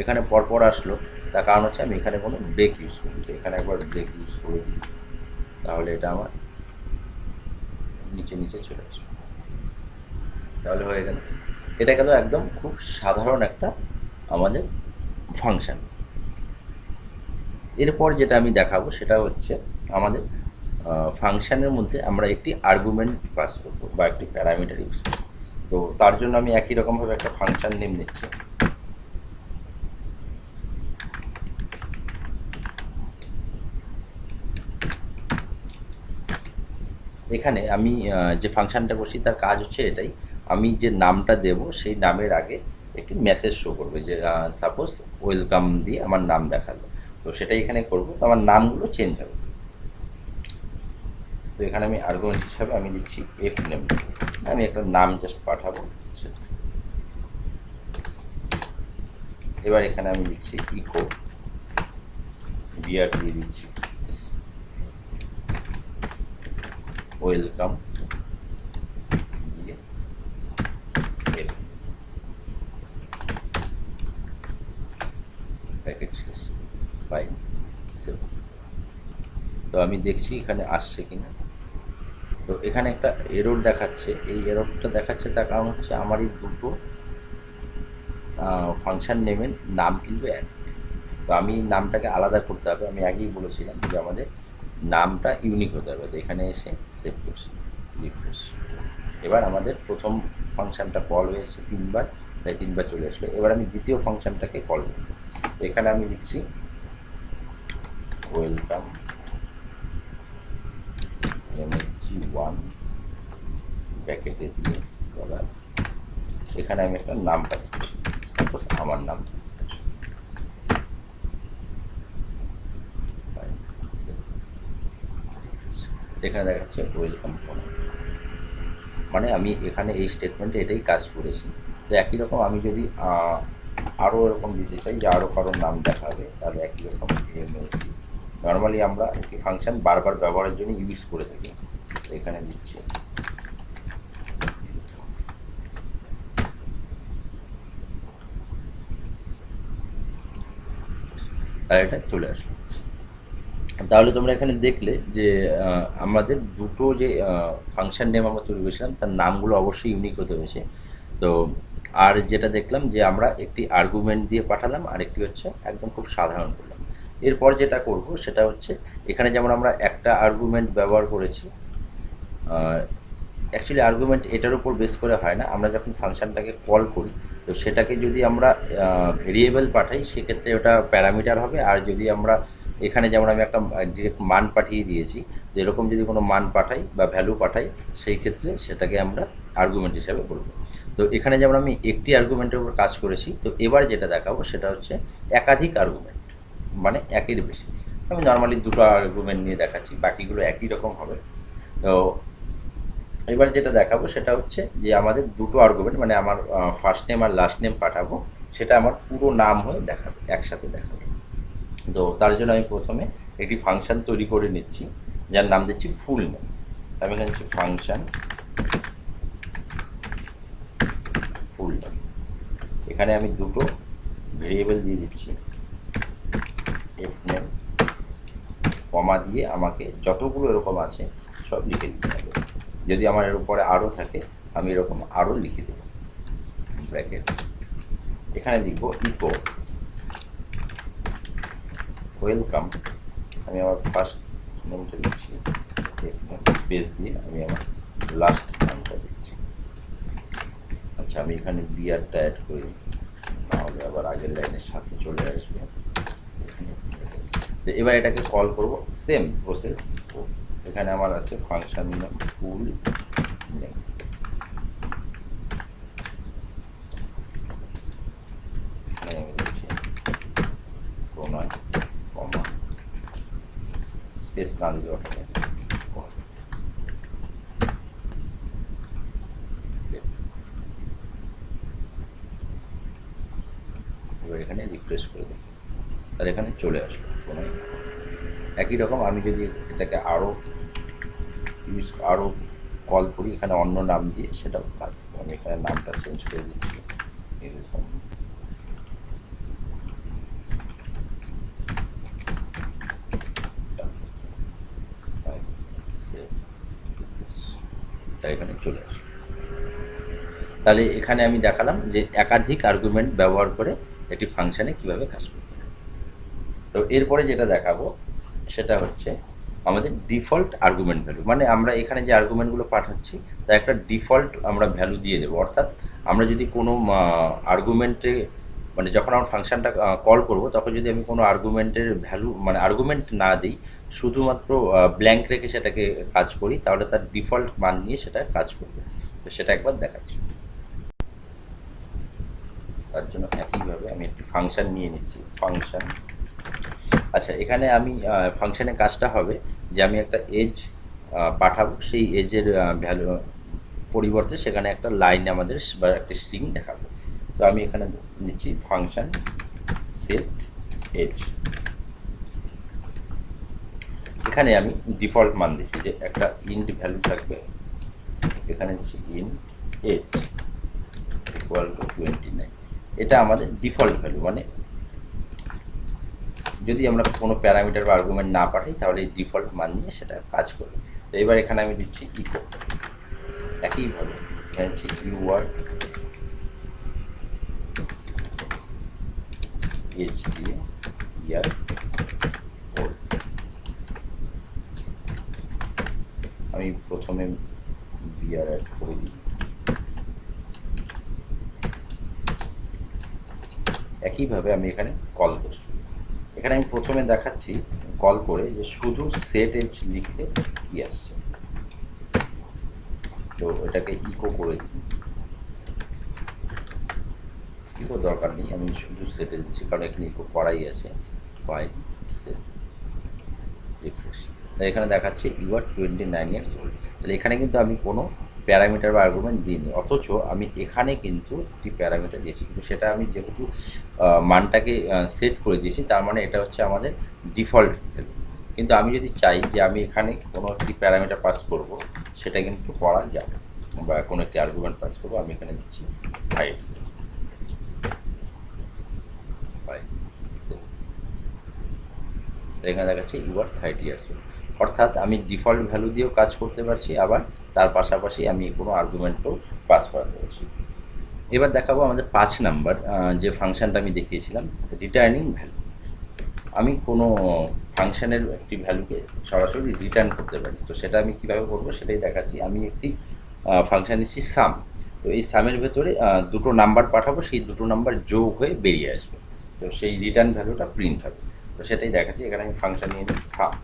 এখানে পরপর আসলো, তার কারণ হচ্ছে আমি এখানে কোনো ব্রেক ইউজ করি। তো এখানে একবার ব্রেক ইউজ করে দিই, তাহলে এটা আমার নিচে নিচে চলে আসবে। তাহলে হয়ে গেল, এটা গেল একদম খুব সাধারণ একটা আমাদের ফাংশন। এরপর যেটা আমি দেখাবো সেটা হচ্ছে আমাদের ফাংশনের মধ্যে আমরা একটি আর্গুমেন্ট পাস করবো বা একটি প্যারামিটার ইউজ করবো। তো তার জন্য আমি একই রকমভাবে একটা ফাংশন নেম নিচ্ছি। এখানে আমি যে ফাংশনটা করছি তার কাজ হচ্ছে এটাই, আমি যে নামটা দেব সেই নামের আগে একটি মেসেজ শো করবে, যে সাপোজ ওয়েলকাম দিয়ে আমার নাম দেখালো। তো সেটাই এখানে করব। তো আমার নামগুলো চেঞ্জ হবে। তো এখানে আমি আর্গুমেন্ট হিসাবে আমি দিচ্ছি এফ নেম, আমি একটা নাম জাস্ট পাঠাবো। এবার এখানে আমি দিচ্ছি ইকো, বিআর দিয়ে দিচ্ছি ওয়েলকাম দিয়ে এফ, প্যাকেট শেষ, ফাইল সেভ। তো আমি দেখছি এখানে আসছে কিনা। তো এখানে একটা এরর দেখাচ্ছে, এই এররটা দেখাচ্ছে তার কারণ হচ্ছে আমার এই দুটো ফাংশন নেমের নাম কিন্তু এক। তো আমি নামটাকে আলাদা করতে হবে। আমি আগেই বলেছিলাম যে আমাদের নামটা ইউনিক হতে হবে। তো এখানে এসে সেভ করছি, রিফ্রেশ। এবার আমাদের প্রথম ফাংশনটা কল হয়েছে 3 বার, তাই 3 বার চলে আসলো। এবার আমি দ্বিতীয় ফাংশনটাকে কল করব। তো এখানে আমি লিখছি ওয়েলকাম MSG1 ব্র্যাকেটে দিয়ে ডলার। এখানে আমি একটা নাম পাস করছি, সাপোজ আমার নাম পাস করছি। এখানে দেখা যাচ্ছে ওয়েলকাম ফোন, মানে আমি এখানে এই স্টেটমেন্টে এটাই কাজ করেছি। তো একই রকম আমি যদি আরও এরকম দিতে চাই যে আরও কারোর নাম দেখাবে, তাহলে একই রকম MSG। নর্মালি আমরা একটি ফাংশন বারবার ব্যবহারের জন্য ইউজ করে থাকি। তো এখানে দিচ্ছি আর এটা চলে আসলো। তাহলে তোমরা এখানে দেখলে যে আমাদের দুটো যে ফাংশন নেম আমরা তৈরি করেছিলাম তার নামগুলো অবশ্যই ইউনিক হতে হয়েছে। তো আর যেটা দেখলাম যে আমরা একটি আর্গুমেন্ট দিয়ে পাঠালাম, আর একটি হচ্ছে একদম খুব সাধারণ করলাম। এরপর যেটা করব সেটা হচ্ছে এখানে যেমন আমরা একটা আর্গুমেন্ট ব্যবহার করেছি, অ্যাকচুয়ালি আর্গুমেন্ট এটার উপর বেস করে হয় না। আমরা যখন ফাংশনটাকে কল করি তো সেটাকে যদি আমরা ভেরিয়েবল পাঠাই সেক্ষেত্রে ওটা প্যারামিটার হবে। আর যদি আমরা এখানে যেমন আমি একটা ডিরেক্ট মান পাঠিয়ে দিয়েছি, তো এরকম যদি কোনো মান পাঠাই বা ভ্যালু পাঠাই সেই ক্ষেত্রে সেটাকে আমরা আর্গুমেন্ট হিসাবে বলব। তো এখানে যেমন আমি একটি আর্গুমেন্টের উপর কাজ করেছি, তো এবার যেটা দেখাবো সেটা হচ্ছে একাধিক আর্গুমেন্ট, মানে একের বেশি। আমি নর্মালি দুটো আর্গুমেন্ট নিয়ে দেখাচ্ছি, বাকিগুলো একই রকম হবে। তো এবার যেটা দেখাবো সেটা হচ্ছে যে আমাদের দুটো আর্গুমেন্ট, মানে আমার ফার্স্ট নেম আর লাস্ট নেম পাঠাবো, সেটা আমার পুরো নাম হয়ে দেখাবে, একসাথে দেখাবে। তো তার জন্য আমি প্রথমে একটি ফাংশন তৈরি করে নিচ্ছি যার নাম দিচ্ছি ফুল নেম। আমি এখানে হচ্ছে ফাংশন ফুল নেম। এখানে আমি দুটো ভেরিয়েবল দিয়ে দিচ্ছি, এফ নেম কমা দিয়ে আমাকে যতগুলো এরকম আছে সব লিখে দিতে হবে। যদি আমার এর উপরে আরও থাকে আমি এরকম আরও লিখে দেব ব্র্যাকেট। এখানে লিখব ইকো ওয়েলকাম। আমি আমার ফার্স্ট নেমটা দিচ্ছি, স্পেস দিয়ে আমি আমার লাস্ট নামটা দিচ্ছি। আচ্ছা, আমি এখানে বিআরটা অ্যাড করি, নাহলে আবার আগের লাইনের সাথে চলে আসবে। তো এবার এটাকে কল করব, সেম প্রসেস। এখানে আমার আছে ফাংশন নেম ফুল নেম। এখানে আমি দিচ্ছি প্রণয় কমা স্পেস না দিলে এবার এখানে রিফ্রেশ করে দিই, আর এখানে চলে আসবে প্রণয়। একই রকম আমি যদি এটাকে আরও কল করি এখানে অন্য নাম দিয়ে, সেটাও কাজ। আমি এখানে নামটা চেঞ্জ করে দিচ্ছি এরকম। তাই এখানে চলে আসবে। তাহলে এখানে আমি দেখালাম যে একাধিক আর্গুমেন্ট ব্যবহার করে একটি ফাংশানে কিভাবে কাজ করতে হয়। তো এরপরে যেটা দেখাবো সেটা হচ্ছে আমাদের ডিফল্ট আর্গুমেন্ট ভ্যালু, মানে আমরা এখানে যে আর্গুমেন্টগুলো পাঠাচ্ছি তা একটা ডিফল্ট আমরা ভ্যালু দিয়ে দেবো। অর্থাৎ আমরা যদি কোনো আর্গুমেন্টে, মানে যখন আমরা ফাংশনটা কল করব তখন যদি আমি কোনো আর্গুমেন্টের ভ্যালু, মানে আর্গুমেন্ট না দিই, শুধুমাত্র ব্ল্যাঙ্ক রেখে সেটাকে কাজ করি, তাহলে তার ডিফল্ট মান নিয়ে সেটা কাজ করবে। তো সেটা একবার দেখাচ্ছি। তার জন্য একইভাবে আমি একটি ফাংশন নিয়ে নিচ্ছি, ফাংশন। আচ্ছা, এখানে আমি ফাংশনের কাজটা হবে যে আমি একটা এজ পাঠাবো, সেই এজের ভ্যালু পরিবর্তে সেখানে একটা লাইন আমাদের বা একটা স্ট্রিং দেখাবো। তো আমি এখানে নিচ্ছি ফাংশন সেট এজ। এখানে আমি ডিফল্ট মান দিচ্ছি যে একটা ইন্ট ভ্যালু থাকবে, এখানে দিচ্ছি ইন্ট এজ ইকুয়াল টু 29। এটা আমাদের ডিফল্ট ভ্যালু, মানে যদি আমরা কোনো প্যারামিটার বা আর্গুমেন্ট না পাঠাই তাহলে এই ডিফল্ট মান নিয়ে সেটা কাজ করবে। তো এবার এখানে আমি দিচ্ছি ইকো। একইভাবে এখানে দিচ্ছি ইউআর এইচডি ইয়ার্স ওল্ড। আমি প্রথমে বিআর অ্যাড করে দিই। একইভাবে আমি এখানে কল করছি। এখানে আমি প্রথমে দেখাচ্ছি কল করে যে শুধু সেট এজ লিখলে কি আসছে। তো এটাকে ইকো করে দিই। ইকো দরকার নেই, আমি শুধু সেট এজ দিচ্ছি কারণ এখানে ইকো করাই আছে। File set refresh. তাই এখানে দেখাচ্ছে ইউ আর 29 ইয়ার্স ওল্ড। তাহলে এখানে কিন্তু আমি কোনো প্যারামিটার বা আর্গুমেন্ট দিইনি, অথচ আমি এখানে কিন্তু একটি প্যারামিটার দিয়েছি, কিন্তু সেটা আমি যেহেতু মানটাকে সেট করে দিয়েছি তার মানে এটা হচ্ছে আমাদের ডিফল্ট ভ্যালু। কিন্তু আমি যদি চাই যে আমি এখানে কোনো একটি প্যারামিটার পাস করব, সেটা কিন্তু করা যাবে, বা কোনো একটি আর্গুমেন্ট পাস করবো। আমি এখানে দিচ্ছি হাইট। এখানে দেখাচ্ছে ইউ আর 30 ইয়ার্স। অর্থাৎ আমি ডিফল্ট ভ্যালু দিয়েও কাজ করতে পারছি, আবার তার পাশাপাশি আমি কোনো আর্গুমেন্টও পাস করাতে পারছি। এবার দেখাবো আমাদের 5 নাম্বার যে ফাংশনটা আমি দেখিয়েছিলাম, রিটার্নিং ভ্যালু। আমি কোনো ফাংশনের একটি ভ্যালুকে সরাসরি রিটার্ন করতে পারি। তো সেটা আমি কীভাবে করবো সেটাই দেখাচ্ছি। আমি একটি ফাংশন দিচ্ছি সাম। তো এই সামের ভেতরে দুটো নাম্বার পাঠাবো, সেই দুটো নাম্বার যোগ হয়ে বেরিয়ে আসবে। তো সেই রিটার্ন ভ্যালুটা প্রিন্ট হবে। তো সেটাই দেখাচ্ছি। এখানে আমি ফাংশন নিয়ে নিই সাম।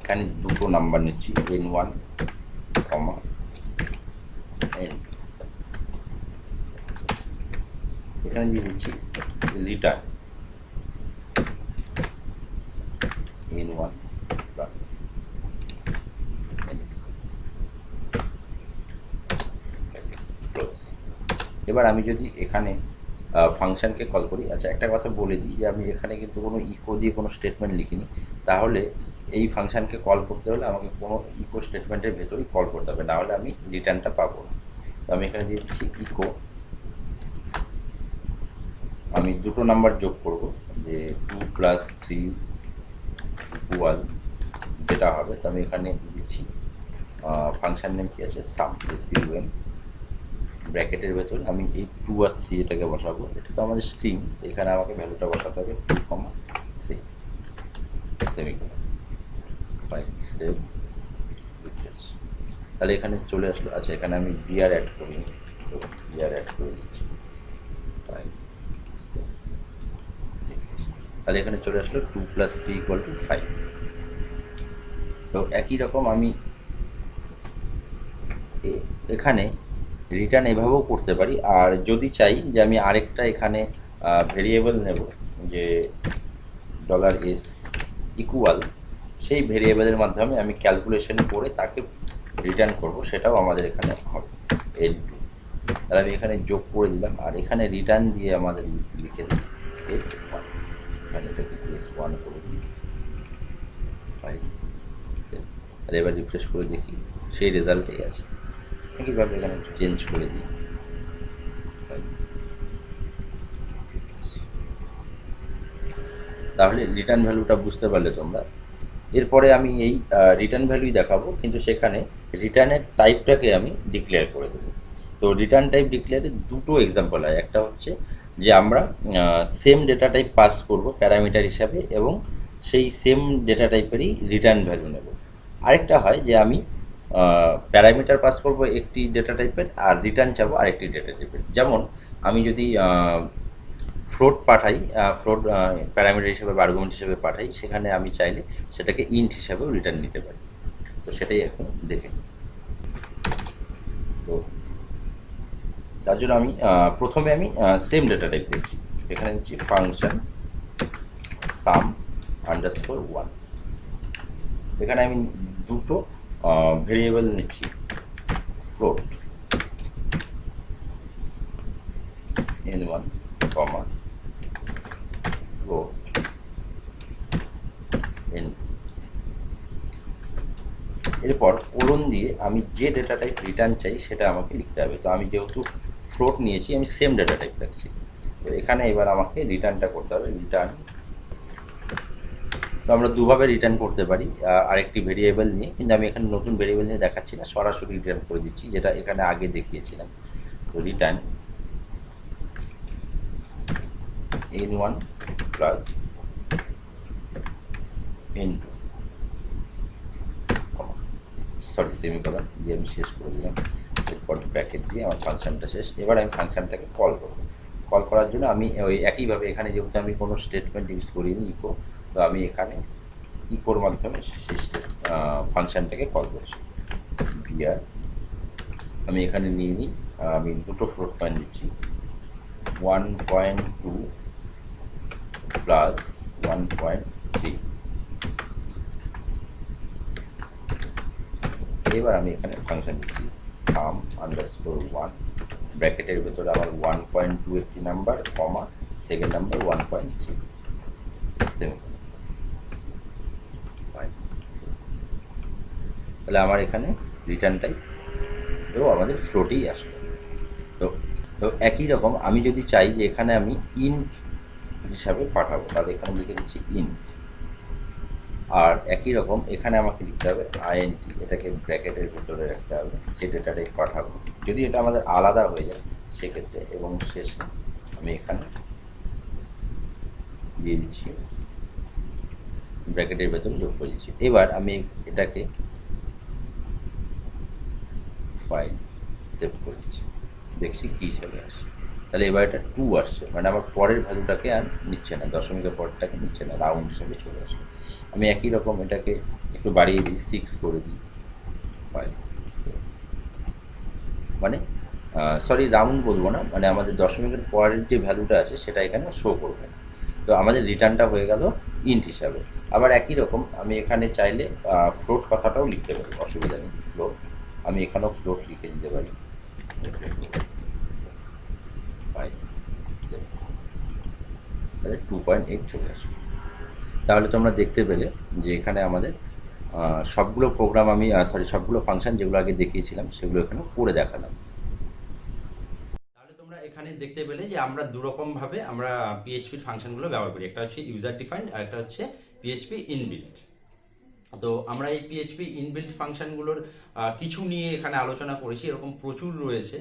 এখানে দুটো নাম্বার নিচ্ছি n1, n2। এখানে দিয়ে দিচ্ছি রিটার্ন n1 প্লাস ক্লোজ। এবার আমি যদি এখানে ফাংশনকে কল করি, আচ্ছা একটা কথা বলে দিই যে আমি এখানে কিন্তু কোনো ইকো দিয়ে কোনো স্টেটমেন্ট লিখিনি। তাহলে এই ফাংশনকে কল করতে হলে আমাকে কোনো ইকো স্টেটমেন্টের ভেতরেই কল করতে হবে, নাহলে আমি রিটার্নটা পাবো না। তো আমি এখানে দিয়ে দিচ্ছি ইকো। আমি দুটো নাম্বার যোগ করব, যে 2 + 3 ইকুয়াল যেটা হবে। তো আমি এখানে দিচ্ছি ফাংশন নেম কি আছে, সাম, SUM। ব্র্যাকেটের ভেতর আমি এই 2 আর 3 এটাকে বসাবো। এটা তো আমাদের স্ট্রিং, এখানে আমাকে ভ্যালুটা বসাতে হবে 2,3 সেমিকোলন। File save refresh. তাহলে এখানে চলে আসলো। আচ্ছা এখানে আমি বিআর অ্যাড করি, তো বিআর অ্যাড করে দিচ্ছি। File save refresh. তাহলে এখানে চলে আসলো 2 + 3 = 5। তো একই রকম আমি এখানে রিটার্ন এভাবেও করতে পারি। আর যদি চাই যে আমি আরেকটা এখানে ভেরিয়েবল নেব, যে $s ইকুয়াল, সেই ভেরিয়েবলের মাধ্যমে আমি ক্যালকুলেশন করে তাকে রিটার্ন করব, সেটাও আমাদের এখানে হবে L2। তাহলে আমি এখানে যোগ করে দিলাম, আর এখানে রিটার্ন দিয়ে আমাদের লিখে দিই S1। এখানে এটাকে S1 করে দিই। File save. আর এবার রিফ্রেশ করে দেখি, সেই রেজাল্টেই আছে। একইভাবে এখানে চেঞ্জ করে দিই। তাহলে রিটার্ন ভ্যালুটা বুঝতে পারলে তোমরা। এরপরে আমি এই রিটার্ন ভ্যালুই দেখাবো, কিন্তু সেখানে রিটার্নের টাইপটাকে আমি ডিক্লেয়ার করে দেবো। তো রিটার্ন টাইপ ডিক্লেয়ারে দুটো এক্সাম্পল হয়। একটা হচ্ছে যে আমরা সেম ডেটা টাইপ পাস করব প্যারামিটার হিসাবে, এবং সেই সেম ডেটা টাইপেরই রিটার্ন ভ্যালু নেব। আরেকটা হয় যে আমি প্যারামিটার পাস করব একটি ডেটা টাইপের, আর রিটার্ন চাবো আরেকটি ডেটা টাইপের। যেমন আমি যদি ফ্লোট পাঠাই, ফ্লোট প্যারামিটার হিসেবে বা আর্গুমেন্ট হিসেবে পাঠাই, সেখানে আমি চাইলে সেটাকে ইন্ট হিসাবেও রিটার্ন নিতে পারি। তো সেটাই এখন দেখে নিই। তো তার জন্য আমি প্রথমে আমি সেম ডেটা টাইপ দিচ্ছি। এখানে দিচ্ছি ফাংশন সাম _1। এখানে আমি দুটো ভেরিয়েবল নিচ্ছি, ফ্লোট n1, ফ্লোট n2। এরপর কোলন দিয়ে আমি যে ডেটা টাইপ রিটার্ন চাই সেটা আমাকে লিখতে হবে। তো আমি যেহেতু ফ্লোট নিয়েছি, আমি সেম ডেটা টাইপ রাখছি। তো এখানে এবার আমাকে রিটার্নটা করতে হবে, রিটার্ন তো আমরা দুভাবে রিটার্ন করতে পারি, আরেকটি ভেরিয়েবল নিয়ে, কিন্তু আমি এখানে নতুন ভেরিয়েবল নিয়ে দেখাচ্ছি না, সরাসরি রিটার্ন করে দিচ্ছি যেটা এখানে আগে দেখিয়েছিলাম। তো return n1 plus n2, sorry semicolon দিয়ে আমি শেষ করে দিলাম, এরপর ব্র্যাকেট দিয়ে আমার ফাংশনটা শেষ। এবার আমি ফাংশনটাকে কল করবো। কল করার জন্য আমি ওই একইভাবে এখানে যেহেতু আমি কোনো স্টেটমেন্ট ইউজ করিনি ইকো, তো আমি এখানে ইকোর মাধ্যমে সেই ফাংশনটাকে কল করছি। বিআর আমি এখানে নিয়ে নিই, আমি দুটো ফ্লোট পয়েন্ট দিচ্ছি, 1.2 প্লাস 1.3। এবার আমি এখানে ফাংশন দিচ্ছি সাম আন্ডারস্কোর 1, ব্র্যাকেটের ভেতরে আমার 1.2 একটি নাম্বার, কমা সেকেন্ড নাম্বার 1.3, তাহলে আমার এখানে রিটার্ন টাইপ এবং আমাদের ফ্লোটেই আসবে। তো তো একই রকম আমি যদি চাই যে এখানে আমি ইন্ট হিসাবে পাঠাবো, তাহলে এখানে লিখে দিচ্ছি ইন্ট। আর একই রকম এখানে আমাকে লিখতে হবে INT, এটাকে ব্র্যাকেটের ভেতরে রাখতে হবে যে ডেটাটাই পাঠাবো। যদি এটা আমাদের আলাদা হয়ে যায় সেক্ষেত্রে, এবং শেষে আমি এখানে দিয়ে দিচ্ছি ব্র্যাকেটের ভেতরে যোগ করে দিচ্ছি। এবার আমি এটাকে ফাইল সেভ করে দিচ্ছি, দেখছি কী হিসাবে আসে। তাহলে এবার এটা 2 আসছে, মানে আমার পরের ভ্যালুটাকে আর নিচ্ছে না, দশমিকের পরটাকে নিচ্ছে না, রাউন্ড হিসাবে চলে আসে। আমি একই রকম এটাকে একটু বাড়িয়ে দিই, 6 করে দিই, ফাইল সেভ, মানে সরি রাউন্ড বলবো না, মানে আমাদের দশমিকের পরের যে ভ্যালুটা আছে সেটা এখানে শো করবে। তো আমাদের রিটার্নটা হয়ে গেল ইন্ট হিসাবে। আবার একই রকম আমি এখানে চাইলে ফ্লোট কথাটাও লিখতে পারি, অসুবিধা নেই। ফ্লোট আমি এখানেও ফ্লোট লিখে দিতে পারি, তাহলে 2.8 চলে আসবে। তাহলে তোমরা দেখতে পেলে যে এখানে আমাদের সবগুলো প্রোগ্রাম আমি সবগুলো ফাংশন যেগুলো আগে দেখিয়েছিলাম সেগুলো এখানে করে দেখালাম। তাহলে তোমরা এখানে দেখতে পেলে যে আমরা দুরকমভাবে আমরা পিএইচপির ফাংশনগুলো ব্যবহার করি, একটা হচ্ছে ইউজার ডিফাইন্ড আর একটা হচ্ছে পিএইচপি ইনবিল্ট। তো আমরা এই পিএইচপি ইনবিল্ট ফাংশনগুলোর কিছু নিয়ে এখানে আলোচনা করেছি, এরকম প্রচুর রয়েছে।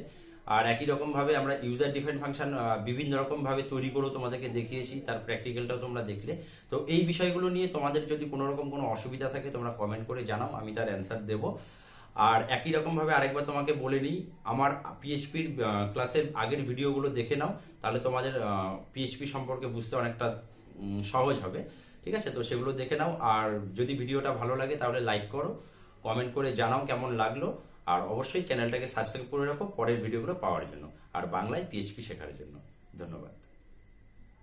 আর একই রকমভাবে আমরা ইউজার ডিফাইন্ড ফাংশন বিভিন্ন রকমভাবে তৈরি করেও তোমাদেরকে দেখিয়েছি, তার প্র্যাকটিক্যালটাও তোমরা দেখলে। তো এই বিষয়গুলো নিয়ে তোমাদের যদি কোনো রকম কোনো অসুবিধা থাকে তোমরা কমেন্ট করে জানাও, আমি তার অ্যান্সার দেবো। আর একই রকমভাবে আরেকবার তোমাকে বলে নিই, আমার পিএইচপির ক্লাসের আগের ভিডিওগুলো দেখে নাও, তাহলে তোমাদের পিএইচপি সম্পর্কে বুঝতে অনেকটা সহজ হবে। ঠিক আছে, তো সেগুলো দেখে নাও। আর যদি ভিডিওটা ভালো লাগে তাহলে লাইক করো, কমেন্ট করে জানাও কেমন লাগলো। আর অবশ্যই চ্যানেলটাকে সাবস্ক্রাইব করে রাখো পরের ভিডিওগুলো পাওয়ার জন্য আর বাংলায় পিএইচপি শেখার জন্য। ধন্যবাদ।